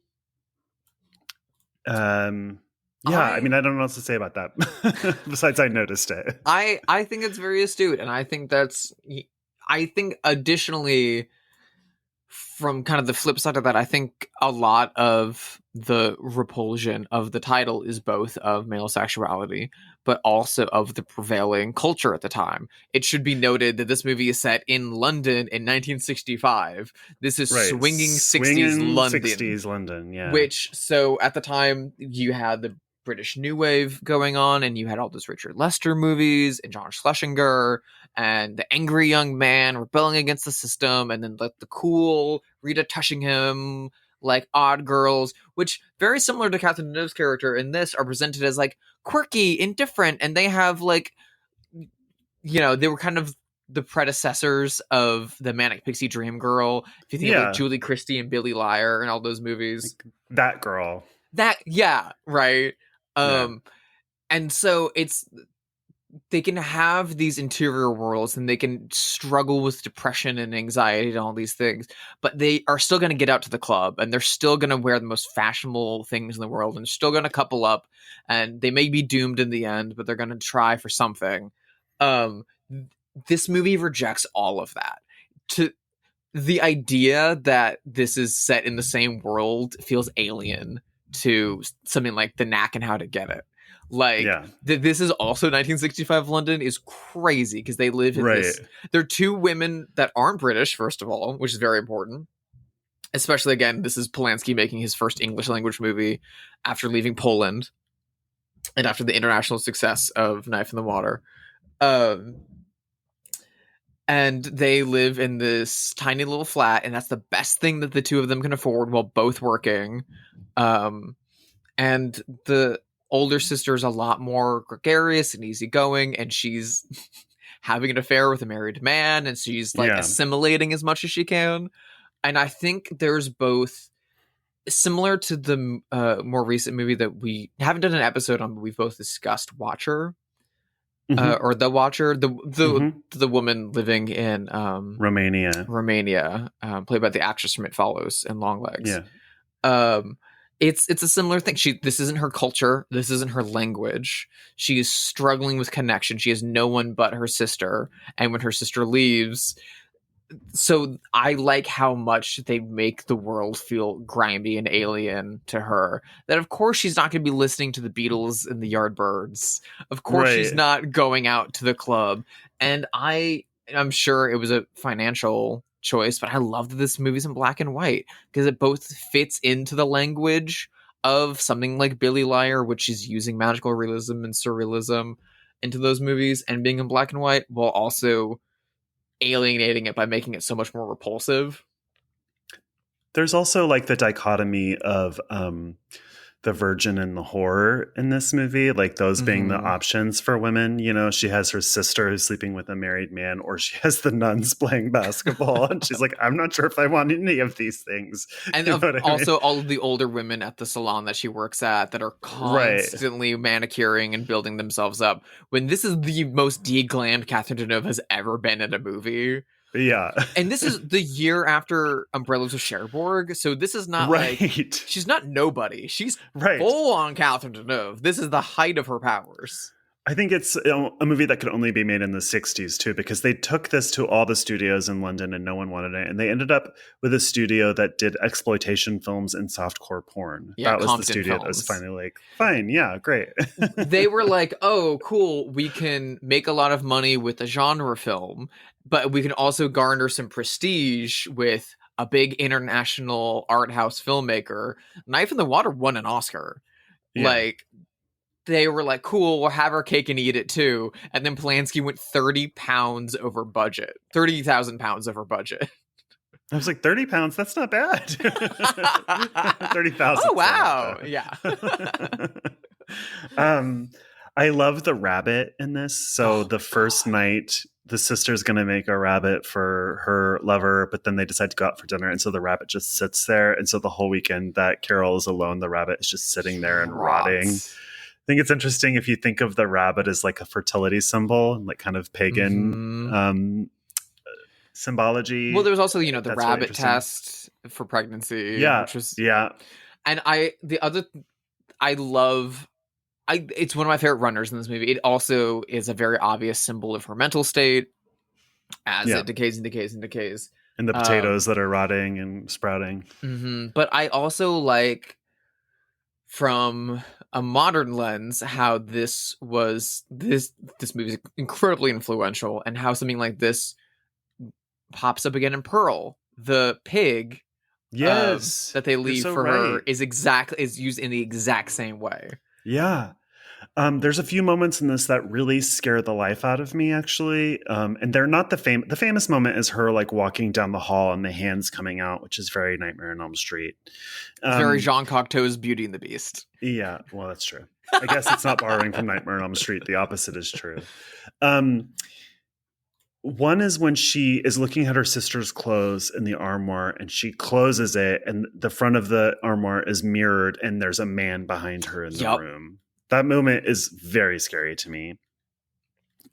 I mean, I don't know what else to say about that. Besides, I noticed it. I think it's very astute, and I think additionally, from kind of the flip side of that, I think a lot of the repulsion of the title is both of male sexuality, but also of the prevailing culture at the time. It should be noted that this movie is set in London in 1965. This is swinging 60s London. Yeah. Which, so at the time, you had the British New Wave going on, and you had all those Richard Lester movies and John Schlesinger and the angry young man rebelling against the system, and then like the cool Rita Tushingham, like Odd Girls, which very similar to Catherine Deneuve's character in this are presented as like quirky, indifferent, and they have like, you know, they were kind of the predecessors of the Manic Pixie Dream Girl. If you think of like Julie Christie and Billy Liar and all those movies, like that girl. Right. And so they can have these interior worlds, and they can struggle with depression and anxiety and all these things, but they are still going to get out to the club, and they're still going to wear the most fashionable things in the world, and still going to couple up, and they may be doomed in the end, but they're going to try for something. This movie rejects all of that. The idea that this is set in the same world feels alien to something like The Knack and How to Get It. Like, this is also 1965 London is crazy because they live in this. They're two women that aren't British, first of all, which is very important. Especially, again, this is Polanski making his first English language movie after leaving Poland and after the international success of Knife in the Water. And they live in this tiny little flat, and that's the best thing that the two of them can afford while both working. And the older sister is a lot more gregarious and easygoing, and she's having an affair with a married man, and she's like assimilating as much as she can. And I think there's both, similar to the more recent movie that we haven't done an episode on, but we've both discussed, Watcher. Or The Watcher, the woman living in Romania, played by the actress from It Follows and Longlegs. It's a similar thing. This isn't her culture. This isn't her language. She is struggling with connection. She has no one but her sister. And when her sister leaves, so I like how much they make the world feel grimy and alien to her. That of course she's not going to be listening to the Beatles and the Yardbirds. Of course she's not going out to the club. And I'm sure it was a financial choice, but I love that this movie's in black and white because it both fits into the language of something like Billy Liar, which is using magical realism and surrealism into those movies, and being in black and white while also alienating it by making it so much more repulsive. There's also like the dichotomy of the virgin and the whore in this movie, like those being the options for women. You know, she has her sister who's sleeping with a married man, or she has the nuns playing basketball, and she's like, I'm not sure if I want any of these things. And also all of the older women at the salon that she works at that are constantly manicuring and building themselves up, when this is the most de-glammed Catherine Deneuve has ever been in a movie. Yeah. And this is the year after Umbrellas of Cherbourg, so this is not like, she's not nobody. She's full on Catherine Deneuve. This is the height of her powers. I think it's a movie that could only be made in the 60s too, because they took this to all the studios in London and no one wanted it. And they ended up with a studio that did exploitation films and softcore porn. Yeah, that was Compton the studio Films. that was finally like, fine, yeah, great. They were like, oh, cool, we can make a lot of money with a genre film, but we can also garner some prestige with a big international art house filmmaker. Knife in the Water won an Oscar. Yeah. Like, they were like, cool, we'll have our cake and eat it too. And then Polanski went 30 pounds over budget, 30,000 pounds over budget. I was like, 30 pounds? That's not bad. 30,000. Oh, wow. Yeah. I love the rabbit in this. So the first night, the sister's going to make a rabbit for her lover, but then they decide to go out for dinner. And so the rabbit just sits there. And so the whole weekend that Carol is alone, the rabbit is just sitting there and rotting. I think it's interesting if you think of the rabbit as like a fertility symbol, like kind of pagan symbology. Well, there was also, the rabbit really test for pregnancy. Yeah. Which was, yeah. And it's one of my favorite runners in this movie. It also is a very obvious symbol of her mental state as it decays and decays and decays. And the potatoes that are rotting and sprouting. Mm-hmm. But I also like, from a modern lens, how this movie is incredibly influential, and how something like this pops up again in Pearl, the pig. Yes, that they leave for her is used in the exact same way. Yeah. There's a few moments in this that really scare the life out of me, actually. And they're not the famous moment is her like walking down the hall and the hands coming out, which is very Nightmare on Elm Street. Very Jean Cocteau's Beauty and the Beast. Yeah, well, that's true. I guess it's not borrowing from Nightmare on Elm Street. The opposite is true. One is when she is looking at her sister's clothes in the armoire and she closes it and the front of the armoire is mirrored and there's a man behind her in the room. That moment is very scary to me.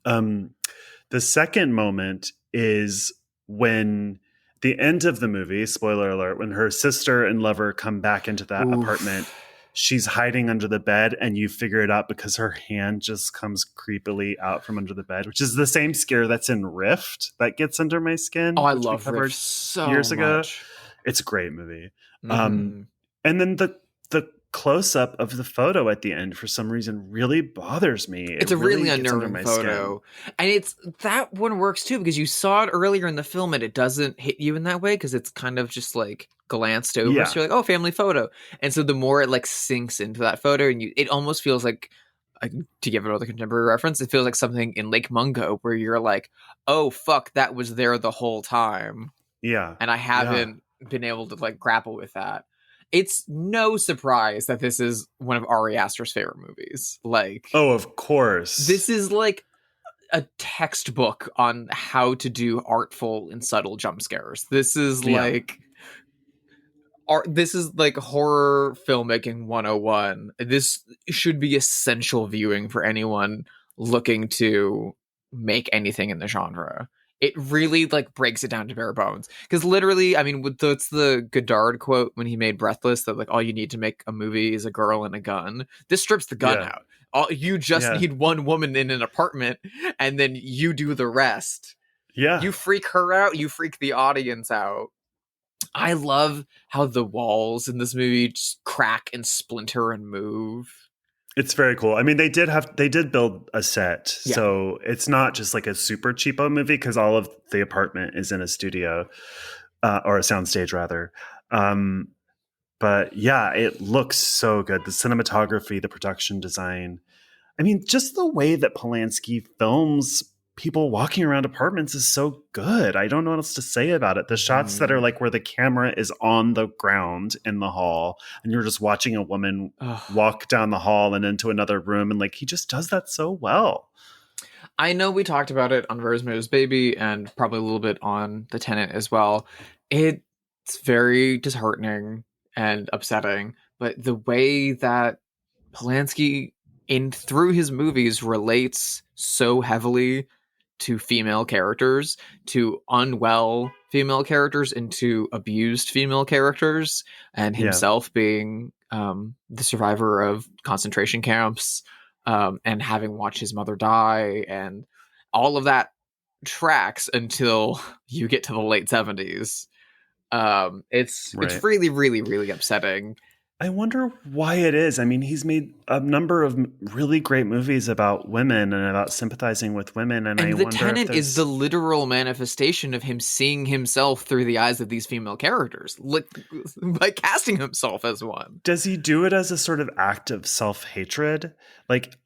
The second moment is when the end of the movie, spoiler alert, when her sister and lover come back into that apartment, she's hiding under the bed and you figure it out because her hand just comes creepily out from under the bed, which is the same scare that's in Rift that gets under my skin. Oh, I love Rift so years ago. Much. It's a great movie. And then the close-up of the photo at the end for some reason really bothers me. It's a really unnerving photo. Skin. And that one works too because you saw it earlier in the film and it doesn't hit you in that way because it's kind of just like glanced over. Yeah. So you're like, oh, family photo. And so the more it like sinks into that photo and it almost feels like, to give another contemporary reference, it feels like something in Lake Mungo where you're like, oh, fuck, that was there the whole time. Yeah. And I haven't been able to like grapple with that. It's no surprise that this is one of Ari Aster's favorite movies. Like, oh, of course. This is like a textbook on how to do artful and subtle jump scares. This is like this is like horror filmmaking 101. This should be essential viewing for anyone looking to make anything in the genre. It really like breaks it down to bare bones. Because literally, I mean, it's the Godard quote when he made Breathless that like all you need to make a movie is a girl and a gun. This strips the gun out. You just need one woman in an apartment, and then you do the rest. Yeah, you freak her out. You freak the audience out. I love how the walls in this movie just crack and splinter and move. It's very cool. I mean, they did build a set. So it's not just like a super cheapo movie because all of the apartment is in a studio or a soundstage rather. But yeah, it looks so good. The cinematography, the production design. I mean, just the way that Polanski films people walking around apartments is so good. I don't know what else to say about it. The shots that are like where the camera is on the ground in the hall and you're just watching a woman walk down the hall and into another room. And like, he just does that so well. I know we talked about it on Rosemary's Baby and probably a little bit on The Tenant as well. It's very disheartening and upsetting, but the way that Polanski through his movies relates so heavily to female characters, to unwell female characters, and to abused female characters, and himself being the survivor of concentration camps, and having watched his mother die, and all of that tracks until you get to the late 70s. It's really, really, really upsetting. I wonder why it is. I mean, he's made a number of really great movies about women and about sympathizing with women, and I And The wonder if Tenant is the there's literal manifestation of him seeing himself through the eyes of these female characters, by casting himself as one. does he do it as a sort of act of self-hatred? Like,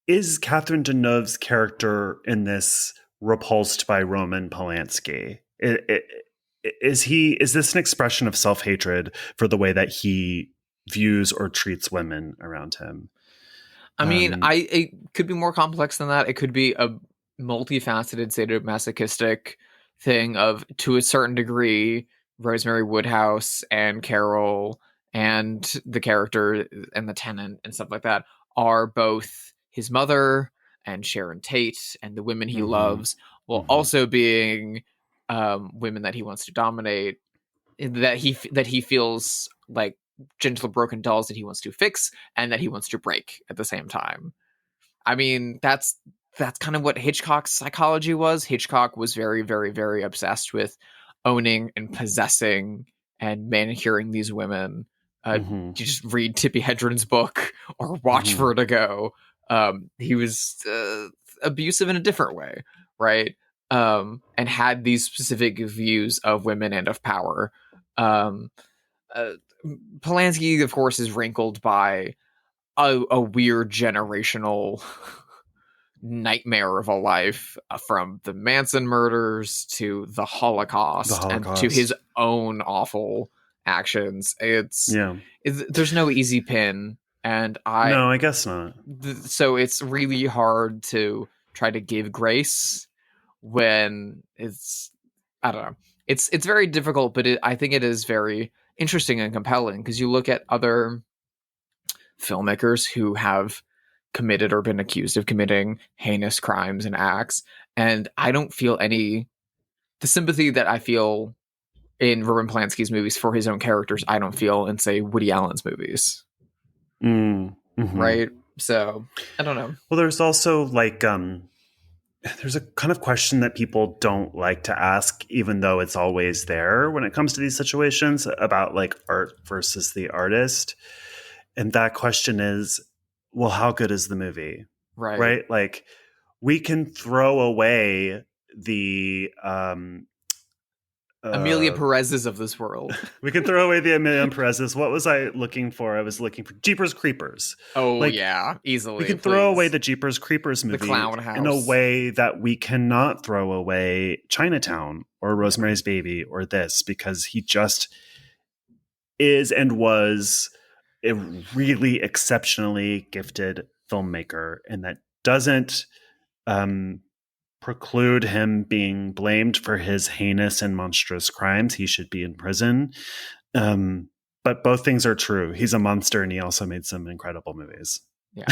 is Catherine Deneuve's character in this repulsed by Roman Polanski? Is this an expression of self-hatred for the way that he views or treats women around him? I mean, it could be more complex than that. It could be a multifaceted sadomasochistic thing of, to a certain degree, Rosemary Woodhouse and Carol and the character and the tenant and stuff like that are both his mother and Sharon Tate and the women he loves, while also being women that he wants to dominate, that he feels like gentle broken dolls that he wants to fix and that he wants to break at the same time. I mean, that's kind of what Hitchcock's psychology was. Hitchcock was very, very, very obsessed with owning and possessing and manicuring these women. You just read Tippi Hedren's book or watch Vertigo. He was abusive in a different way, right? And had these specific views of women and of power. Polanski, of course, is wrinkled by a weird generational nightmare of a life, from the Manson murders to the Holocaust, and to his own awful actions. There's no easy pin, and I guess not. So it's really hard to try to give grace when I don't know. It's very difficult, but I think it is very interesting and compelling, because you look at other filmmakers who have committed or been accused of committing heinous crimes and acts, and I don't feel the sympathy that I feel in Roman Polanski's movies for his own characters, I don't feel in, say, Woody Allen's movies. Right? So, I don't know. Well, there's also there's a kind of question that people don't like to ask, even though it's always there when it comes to these situations, about like art versus the artist. And that question is, well, how good is the movie? Right? Like, we can throw away the Amelia Perez's of this world. We can throw away the Amelia Perez's. What was I looking for? I was looking for Jeepers Creepers. Oh, yeah, easily. We can throw away the Jeepers Creepers movie, The Clown House, in a way that we cannot throw away Chinatown or Rosemary's Baby or this, because he just is and was a really exceptionally gifted filmmaker, and that doesn't preclude him being blamed for his heinous and monstrous crimes. He should be in prison. But both things are true. He's a monster, and he also made some incredible movies. Yeah.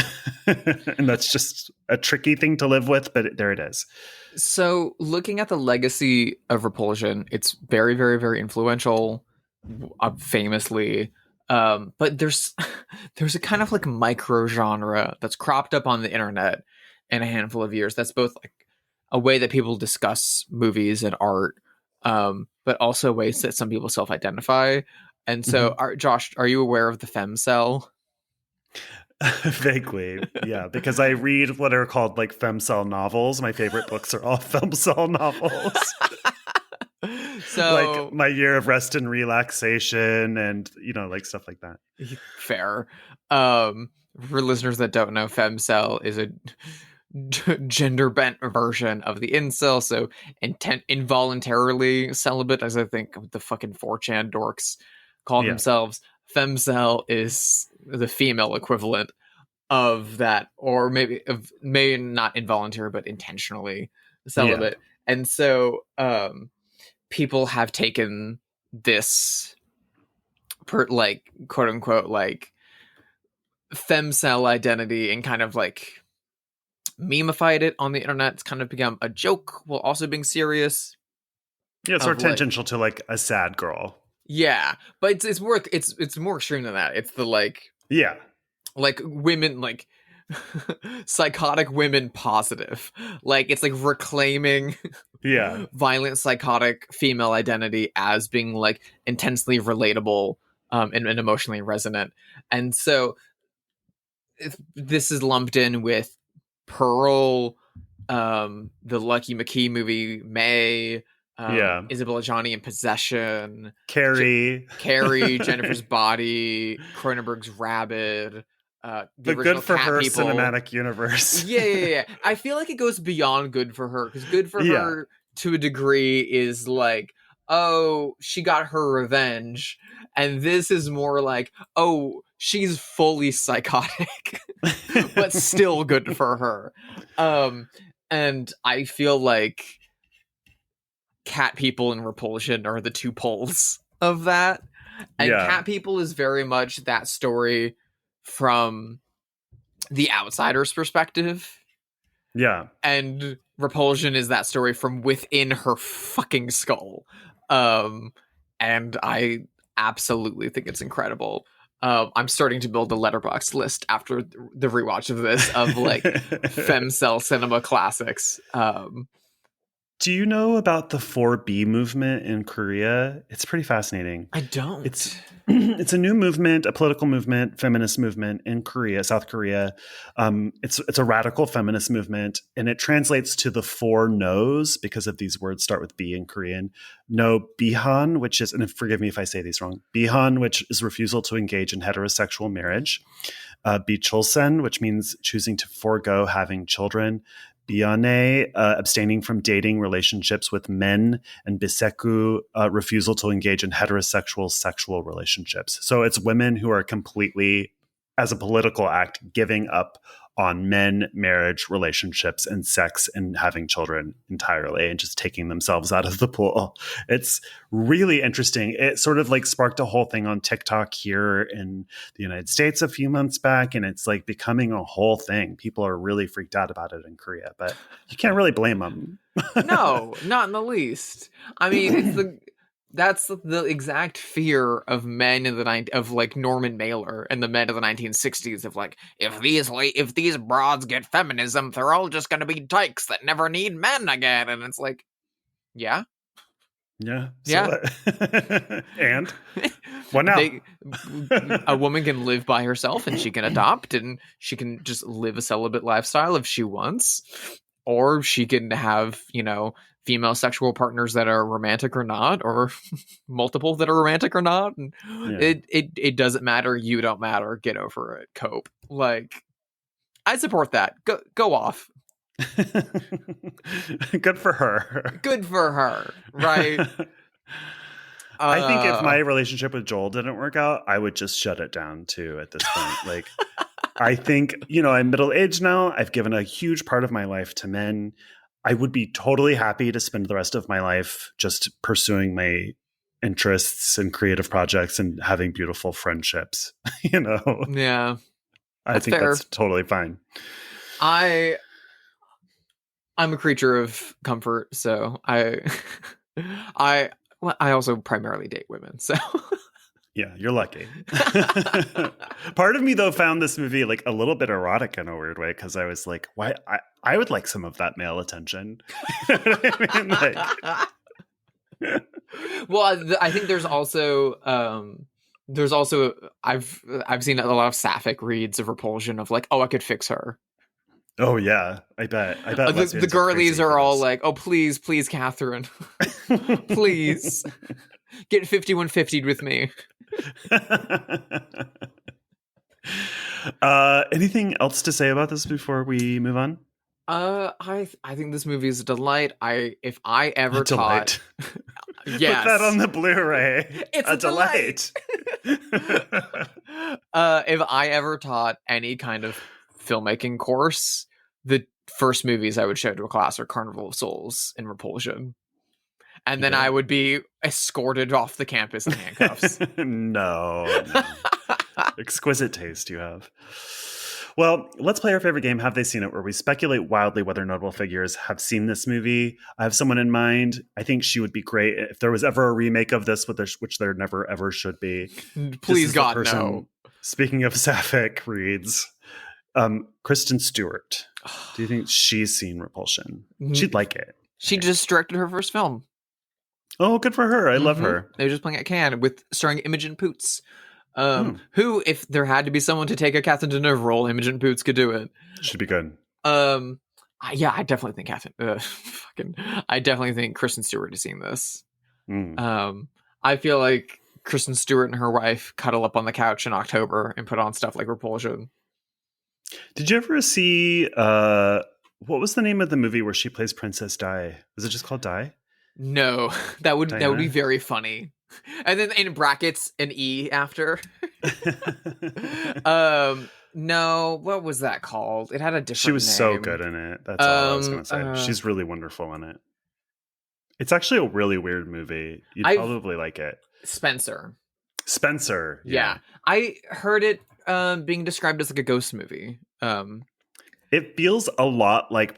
And that's just a tricky thing to live with, but there it is. So looking at the legacy of Repulsion, it's very, very, very influential, famously. But there's a kind of like micro genre that's cropped up on the internet in a handful of years. That's both like a way that people discuss movies and art, but also ways that some people self-identify. And so, Josh, are you aware of the femcel? Vaguely, yeah, because I read what are called like femcel novels. My favorite books are all femcel novels. So, like My Year of Rest and Relaxation, and like stuff like that. Fair. For listeners that don't know, femcel is a gender bent version of the incel, so involuntarily celibate, as I think the fucking 4chan dorks call themselves. Femcel is the female equivalent of that, or maybe not involuntary but intentionally celibate. And so people have taken this like quote unquote like femcel identity and kind of like memeified it on the internet. It's kind of become a joke while also being serious. Yeah, it's more tangential to like a sad girl. Yeah, but it's more extreme than that. It's the like women, like psychotic women positive. Like it's like reclaiming violent psychotic female identity as being like intensely relatable and emotionally resonant. And so this is lumped in with Pearl, the Lucky McKee movie, May, Isabella Johnny in Possession, Carrie, Jennifer's Body, Cronenberg's Rabid, the but original Good for Cat Her People. cinematic universe. Yeah. I feel like it goes beyond Good for Her, because Good for Her to a degree is like, oh, she got her revenge, and this is more like, oh, she's fully psychotic, but still good for her. And I feel like Cat People and Repulsion are the two poles of that. And Cat People is very much that story from the outsider's perspective. Yeah. And Repulsion is that story from within her fucking skull. And I absolutely think it's incredible. I'm starting to build a Letterboxd list after the rewatch of this of like femcel cinema classics. Do you know about the 4B movement in Korea? It's pretty fascinating. I don't. It's a new movement, a political movement, feminist movement in Korea, South Korea. It's a radical feminist movement, and it translates to the 4 no's because of these words start with B in Korean. No bihan, which is, and forgive me if I say these wrong, bihan, which is refusal to engage in heterosexual marriage. Bichulsen, which means choosing to forego having children. Biane, abstaining from dating relationships with men, and Biseku, refusal to engage in heterosexual sexual relationships. So it's women who are completely, as a political act, giving up on men, marriage, relationships, and sex, and having children entirely, and just taking themselves out of the pool. It's really interesting. It sort of like sparked a whole thing on TikTok here in the United States a few months back, and it's like becoming a whole thing. People are really freaked out about it in Korea, but you can't really blame them. No, not in the least. I mean, that's the exact fear of men in of like Norman Mailer and the men of the 1960s of like, if these broads get feminism, they're all just going to be dykes that never need men again. And it's like, yeah. And what now? A woman can live by herself, and she can adopt, and she can just live a celibate lifestyle if she wants, or she can have, female sexual partners that are romantic or not, or multiple that are romantic or not. And it doesn't matter. You don't matter. Get over it. Cope. Like, I support that. Go off. Good for her. Good for her. Right. I think if my relationship with Joel didn't work out, I would just shut it down too at this point. Like, I think, I'm middle-aged now. I've given a huge part of my life to men. I would be totally happy to spend the rest of my life just pursuing my interests and creative projects and having beautiful friendships, Yeah. I think fair. That's totally fine. I'm a creature of comfort, so I also primarily date women, so yeah, you're lucky. Part of me, though, found this movie like a little bit erotic in a weird way, because I was like, why? I would like some of that male attention. You know what I mean? Like, well, I think there's also I've seen a lot of sapphic reads of Repulsion of like, oh, I could fix her. Oh yeah, I bet. The girlies are all like, oh, please, Catherine, please get 5150'd with me. Anything else to say about this before we move on? I think this movie is a delight. If I ever taught, yes, put that on the Blu-ray. It's a delight. If I ever taught any kind of filmmaking course, the first movies I would show to a class are Carnival of Souls and Repulsion. And then I would be escorted off the campus in handcuffs. No. Exquisite taste you have. Well, let's play our favorite game, Have They Seen It?, where we speculate wildly whether notable figures have seen this movie. I have someone in mind. I think she would be great. If there was ever a remake of this, which there never ever should be. Please, God, no. Speaking of sapphic reads, Kristen Stewart. Do you think she's seen Repulsion? She'd like it. She just directed her first film. Oh, good for her. I love Mm-hmm. her. They were just playing at Cannes with starring Imogen Poots. Hmm. Who, if there had to be someone to take a Catherine Deneuve role, Imogen Poots could do it. Should be good. Yeah, I definitely think I definitely think Kristen Stewart is seeing this. I feel like Kristen Stewart and her wife cuddle up on the couch in October and put on stuff like Repulsion. Did you ever see what was the name of the movie where she plays Princess Di? Was it just called Di? No, that would be Diana? very funny. And then in brackets an E after. No, what was that called? It had a different She was name. so good in it. That's all I was going to say. She's really wonderful in it. It's actually a really weird movie. You'd probably like it. Spencer. Yeah. I heard it being described as like a ghost movie. It feels a lot like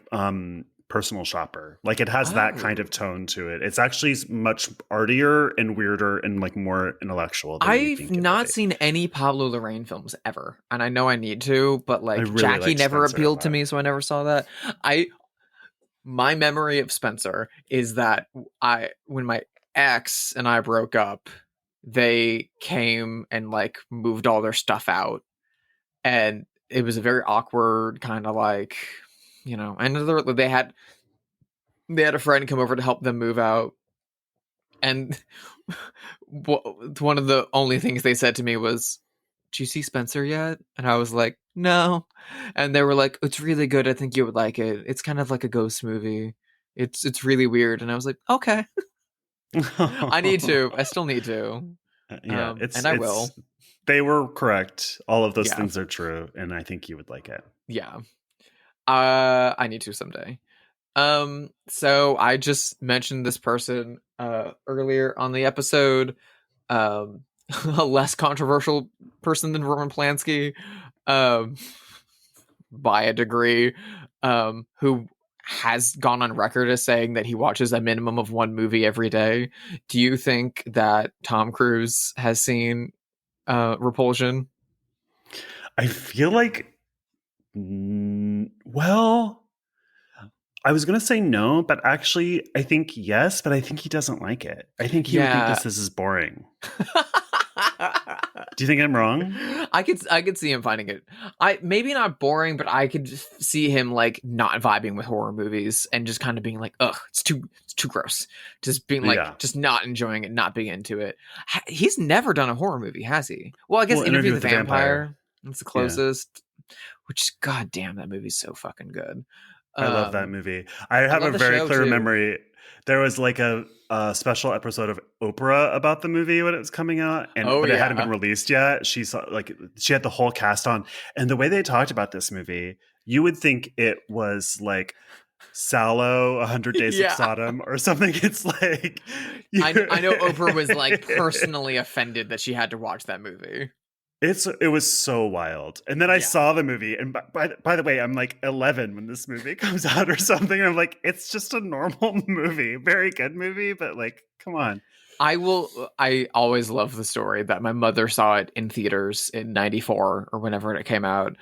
Personal Shopper. Like it has that kind of tone to it. It's actually much artier and weirder and like more intellectual. I've not seen any Pablo Larraín films ever, and I know I need to, but like really Jackie never appealed to me, so I never saw that. My memory of Spencer is that when my ex and I broke up, they came and like moved all their stuff out, and it was a very awkward kind of like, you know, and they had a friend come over to help them move out, and one of the only things they said to me was, "Do you see Spencer yet?" And I was like, "No," and they were like, "It's really good. I think you would like it. It's kind of like a ghost movie. It's really weird." And I was like, "Okay." I need to. I still need to. Yeah, and I will. They were correct. All of those things are true, and I think you would like it. Yeah. I need to someday. So I just mentioned this person earlier on the episode. A less controversial person than Roman Polanski, by a degree, who has gone on record as saying that he watches a minimum of one movie every day. Do you think that Tom Cruise has seen Repulsion? I feel like, well, I was going to say no, but actually I think yes, but I think he doesn't like it. I think he would think this is boring. Do you think I'm wrong? I could see him finding it. Maybe not boring, but I could see him like not vibing with horror movies and just kind of being like, ugh, it's too gross. Just being like, just not enjoying it, not being into it. He's never done a horror movie, has he? Well, I guess Interview with the Vampire. That's the closest. Which, goddamn, that movie's so fucking good. I love that movie. I have a very clear memory. There was like a special episode of Oprah about the movie when it was coming out, but it hadn't been released yet. She had the whole cast on, and the way they talked about this movie, you would think it was like Sallow, 100 Days of Sodom, or something. It's like I know Oprah was like personally offended that she had to watch that movie. It was so wild. And then I saw the movie, and by the way, I'm like 11 when this movie comes out or something. And I'm like, it's just a normal movie, very good movie, but like, come on. I always love the story that my mother saw it in theaters in 94 or whenever it came out,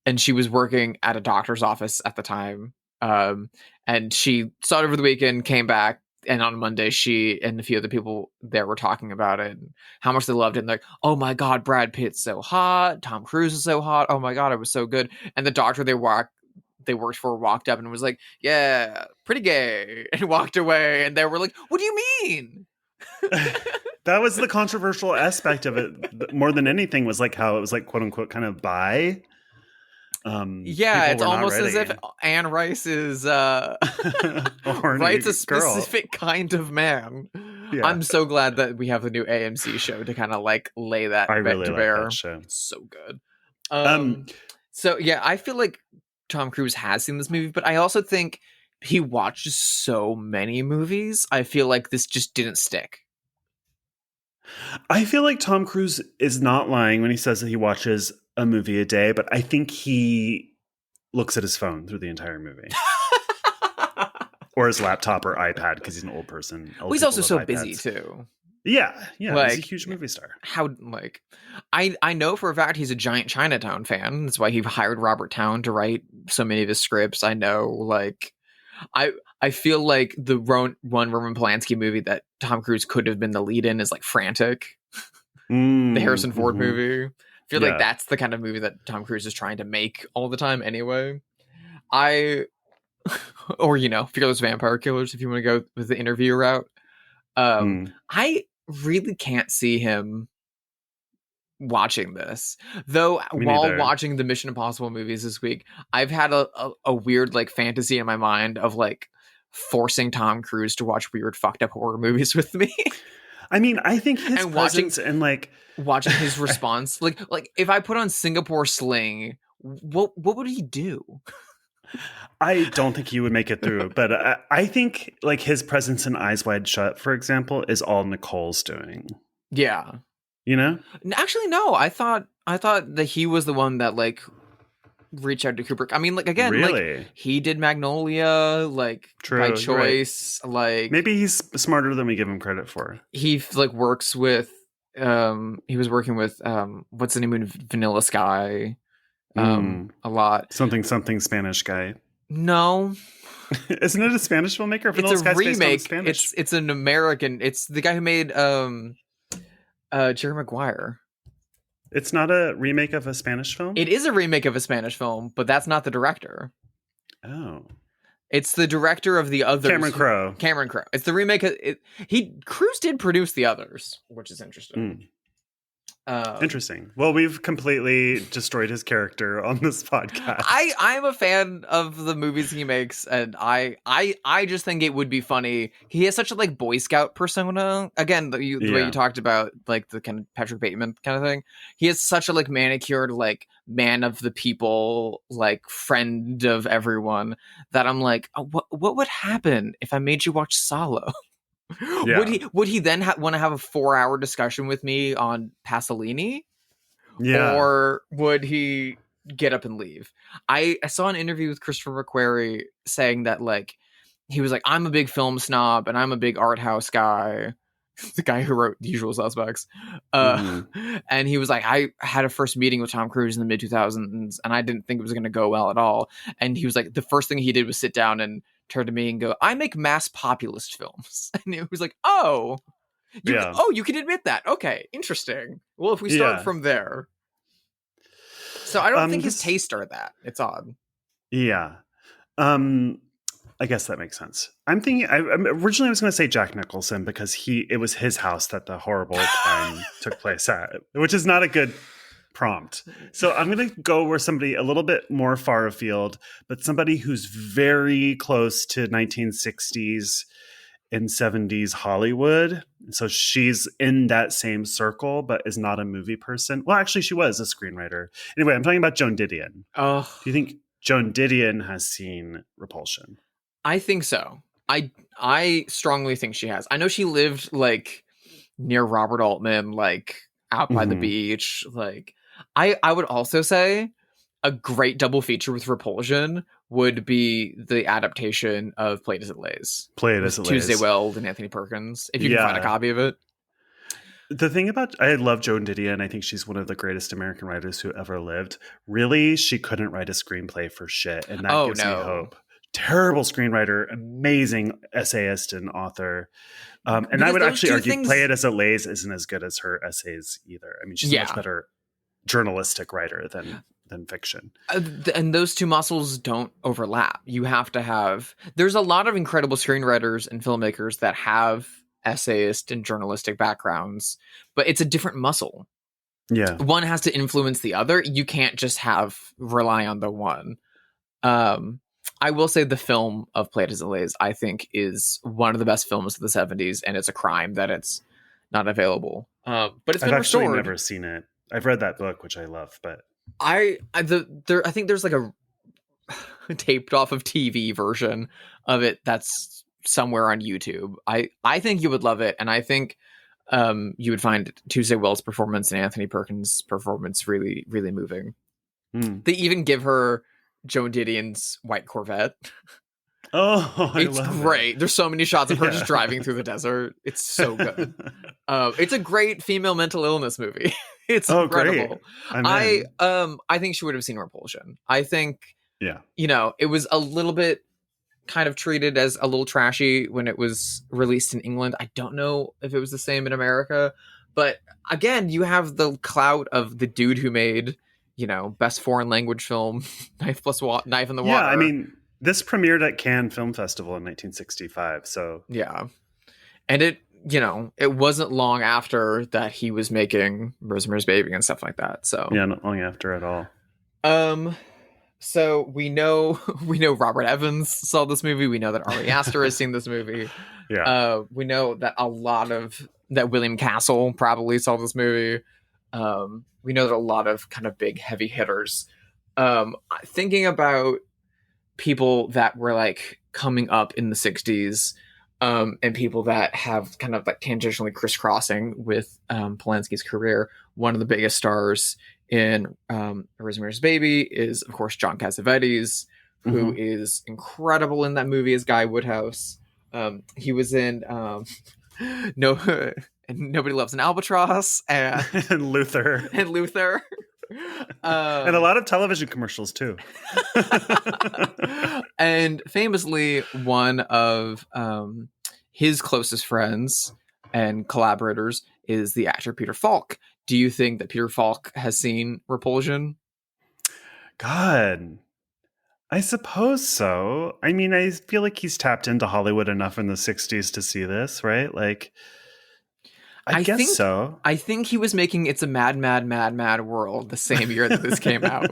and she was working at a doctor's office at the time. And she saw it over the weekend, came back, and on Monday, she and a few other people there were talking about it and how much they loved it. And like, oh my God, Brad Pitt's so hot. Tom Cruise is so hot. Oh my God, it was so good. And the doctor they worked for walked up and was like, yeah, pretty gay, and walked away. And they were like, what do you mean? That was the controversial aspect of it more than anything, was like how it was like, quote unquote, kind of bi. It's almost as if Anne Rice is Rice's a specific kind of man. Yeah. I'm so glad that we have the new AMC show to kind of like lay that to bear. That show. It's so good. So yeah, I feel like Tom Cruise has seen this movie, but I also think he watches so many movies. I feel like this just didn't stick. I feel like Tom Cruise is not lying when he says that he watches a movie a day, but I think he looks at his phone through the entire movie. Or his laptop or iPad, because he's an old person. He's also so busy too. Yeah, like, he's a huge movie star. I know for a fact he's a giant Chinatown fan. That's why he hired Robert Towne to write so many of his scripts. I know, like, I feel like the one Roman Polanski movie that Tom Cruise could have been the lead in is like Frantic, the Harrison Ford movie. I feel like that's the kind of movie that Tom Cruise is trying to make all the time anyway. Or, Fearless Vampire Killers, if you want to go with the interview route. I really can't see him watching this. Though, while watching the Mission Impossible movies this week, I've had a weird, like, fantasy in my mind of, like, forcing Tom Cruise to watch weird, fucked up horror movies with me. I mean, I think his presence and, like... Watching his response. like, if I put on Singapore Sling, what would he do? I don't think he would make it through, but I think like his presence in Eyes Wide Shut, for example, is all Nicole's doing. Yeah. Actually, no. I thought that he was the one that like reached out to Kubrick. I mean, like again, really? Like he did Magnolia, like by choice. Right. Like maybe he's smarter than we give him credit for. He like works with. He was working with what's the name of Vanilla Sky. A lot. Something Spanish guy. No. Isn't it a Spanish filmmaker? It's a remake. It's an American. It's the guy who made Jerry Maguire. It's not a remake of a Spanish film? It is a remake of a Spanish film, but that's not the director. Oh. It's the director of the others. Cameron Crowe. It's the remake. Cruise did produce the others, which is interesting. Interesting. Well, we've completely destroyed his character on this podcast. I'm a fan of the movies he makes, and I just think it would be funny. He has such a like Boy Scout persona. Again, the way you talked about like the kind of Patrick Bateman kind of thing. He has such a like manicured like man of the people, like friend of everyone. That I'm like, what would happen if I made you watch Solo? Yeah. Would he then want to have a 4-hour discussion with me on Pasolini? Yeah. Or would he get up and leave? I saw an interview with Christopher McQuarrie saying that like he was like, I'm a big film snob and I'm a big art house guy. The guy who wrote The Usual Suspects. And he was like, I had a first meeting with Tom Cruise in the mid 2000s and I didn't think it was going to go well at all. And he was like, the first thing he did was sit down and turn to me and go, I make mass populist films. And it was like, you can admit that. Okay, interesting. Well, if we start from there. So I don't think his tastes are that. It's odd. Yeah. I guess that makes sense. I'm thinking, originally I was going to say Jack Nicholson because it was his house that the horrible crime took place at, which is not a good prompt. So I'm going to go where somebody a little bit more far afield, but somebody who's very close to 1960s and 70s Hollywood. So she's in that same circle, but is not a movie person. Well, actually, she was a screenwriter. Anyway, I'm talking about Joan Didion. Oh, do you think Joan Didion has seen Repulsion? I think so. I strongly think she has. I know she lived like near Robert Altman, like out by the beach, like. I would also say a great double feature with Repulsion would be the adaptation of Play It As It Lays. Play It As It Lays. Tuesday Weld and Anthony Perkins, if you can find a copy of it. The thing about, I love Joan Didion. I think she's one of the greatest American writers who ever lived. Really, she couldn't write a screenplay for shit. And that gives me hope. Terrible screenwriter, amazing essayist and author. And I would actually argue Play It As It Lays isn't as good as her essays either. I mean, she's a much better journalistic writer than fiction. And those two muscles don't overlap. You have to have... There's a lot of incredible screenwriters and filmmakers that have essayist and journalistic backgrounds, but it's a different muscle. Yeah. One has to influence the other. You can't just rely on the one. I will say the film of Play It As It Lays, I think, is one of the best films of the 70s, and it's a crime that it's not available. But it's been restored. I've actually never seen it. I've read that book, which I love, but I think there's like a taped off of TV version of it that's somewhere on YouTube. I think you would love it, and I think you would find Tuesday Weld's performance and Anthony Perkins' performance really, really moving. They even give her Joan Didion's white Corvette. Oh, it's great. There's so many shots of her just driving through the desert. It's so good. It's a great female mental illness movie. It's incredible. I think she would have seen Repulsion. I think, it was a little bit kind of treated as a little trashy when it was released in England. I don't know if it was the same in America, but again, you have the clout of the dude who made, best foreign language film, Knife in the Water. Yeah, I mean, this premiered at Cannes Film Festival in 1965, so... Yeah. And it wasn't long after that he was making Rosemary's Baby and stuff like that, so... Yeah, not long after at all. So we know Robert Evans saw this movie. We know that Ari Aster has seen this movie. Yeah. We know that that William Castle probably saw this movie. We know that a lot of kind of big heavy hitters. Thinking about people that were like coming up in the 60s, and people that have kind of like tangentially crisscrossing with Polanski's career. One of the biggest stars in Rosemary's Baby is, of course, John Cassavetes, who is incredible in that movie as Guy Woodhouse. He was in Nobody Loves an Albatross and Luther. And Luther. And a lot of television commercials, too. And famously, one of his closest friends and collaborators is the actor Peter Falk. Do you think that Peter Falk has seen Repulsion? God, I suppose so. I mean, I feel like he's tapped into Hollywood enough in the 60s to see this, right? Like, I guess so. I think he was making It's a Mad, Mad, Mad, Mad World the same year that this came out,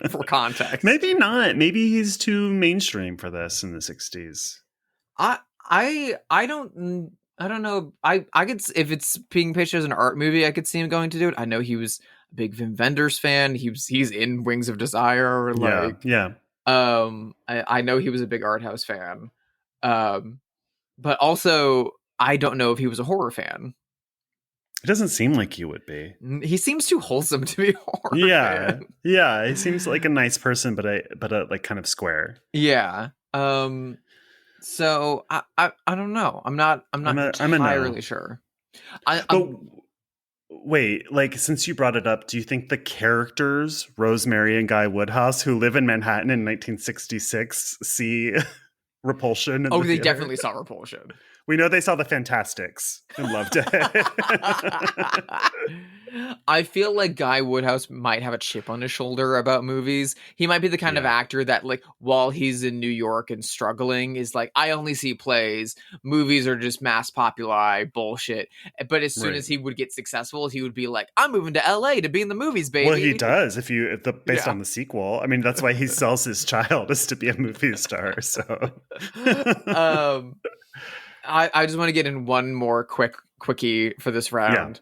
for context. Maybe not. Maybe he's too mainstream for this in the 60s. I don't know. I could, if it's being pitched as an art movie, I could see him going to do it. I know he was a big Wim Wenders fan. He's in Wings of Desire. Yeah. I know he was a big art house fan. But also, I don't know if he was a horror fan. It doesn't seem like he would be. He seems too wholesome to be a horror fan. Yeah. He seems like a nice person, but like kind of square. Yeah. So I don't know. I'm not entirely sure. Wait, like, since you brought it up, do you think the characters Rosemary and Guy Woodhouse, who live in Manhattan in 1966, see Repulsion? They definitely saw Repulsion. We know they saw The Fantastics and loved it. I feel like Guy Woodhouse might have a chip on his shoulder about movies. He might be the kind of actor that, like, while he's in New York and struggling, is like, I only see plays. Movies are just mass populi bullshit. But as soon as he would get successful, he would be like, I'm moving to LA to be in the movies, baby. Well, he does. Based on the sequel. I mean, that's why he sells his child, is to be a movie star. So, I just want to get in one more quickie for this round.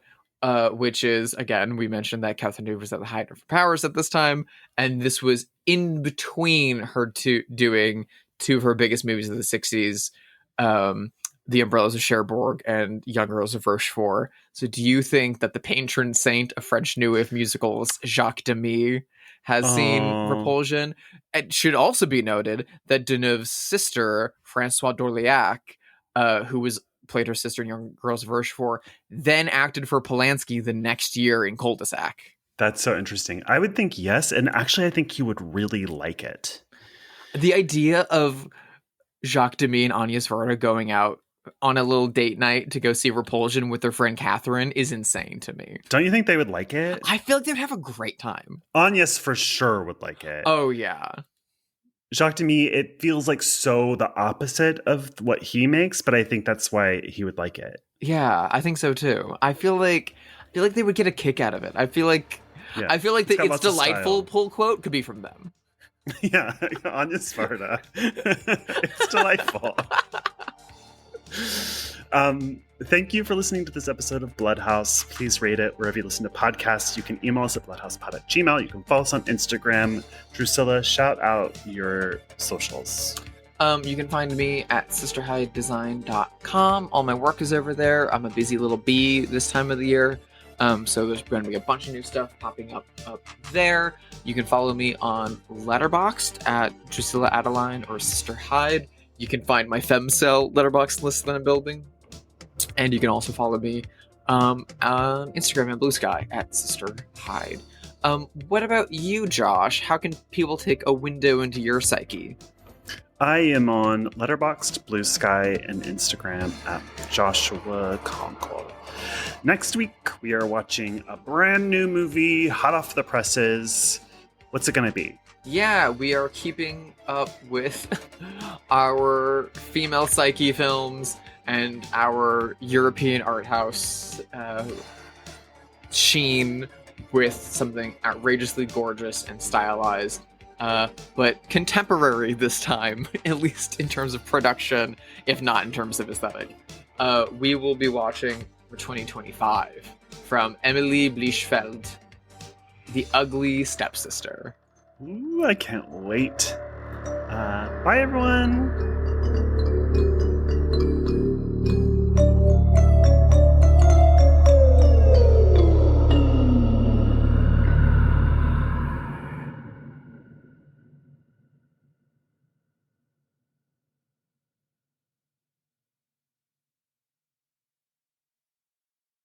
Which is, again, we mentioned that Catherine Deneuve was at the height of her powers at this time, and this was in between her doing two of her biggest movies of the 60s, The Umbrellas of Cherbourg and Young Girls of Rochefort. So do you think that the patron saint of French New Wave musicals, Jacques Demy, has seen Repulsion? It should also be noted that Deneuve's sister, Françoise d'Orléac, who played her sister in Young Girls of Rochefort, then acted for Polanski the next year in Cul-de-sac. That's so interesting. I would think yes, and actually I think he would really like it. The idea of Jacques Demy and Agnes Varda going out on a little date night to go see Repulsion with their friend Catherine is insane to me. Don't you think they would like it? I feel like they'd have a great time. Agnes for sure would like it. Oh, yeah. Jacques Demy, it feels like so the opposite of what he makes, but I think that's why he would like it. Yeah, I think so too. I feel like they would get a kick out of it. I feel like the It's Delightful pull quote could be from them. Yeah, Agnes Varda. It's delightful. Thank you for listening to this episode of Bloodhaus. Please rate it wherever you listen to podcasts. You can email us at bloodhousepod@gmail.com. You can follow us on Instagram. Drusilla, shout out your socials. You can find me at sisterhidedesign.com. All my work is over there. I'm a busy little bee this time of the year. So there's going to be a bunch of new stuff popping up there. You can follow me on Letterboxd at Drusilla Adeline or Sister Hyde. You can find my femcell Letterboxd list that I'm building. And you can also follow me on Instagram and Blue Sky at Sister Hyde. What about you, Josh? How can people take a window into your psyche? I am on Letterboxd, Blue Sky, and Instagram at Joshua Conkel. Next week, we are watching a brand new movie, hot off the presses. What's it going to be? Yeah, we are keeping up with our female psyche films and our European art house sheen with something outrageously gorgeous and stylized, but contemporary this time, at least in terms of production, if not in terms of aesthetic. We will be watching for 2025 from Emily Blichfeld, The Ugly Stepsister. Ooh, I can't wait. Bye, everyone.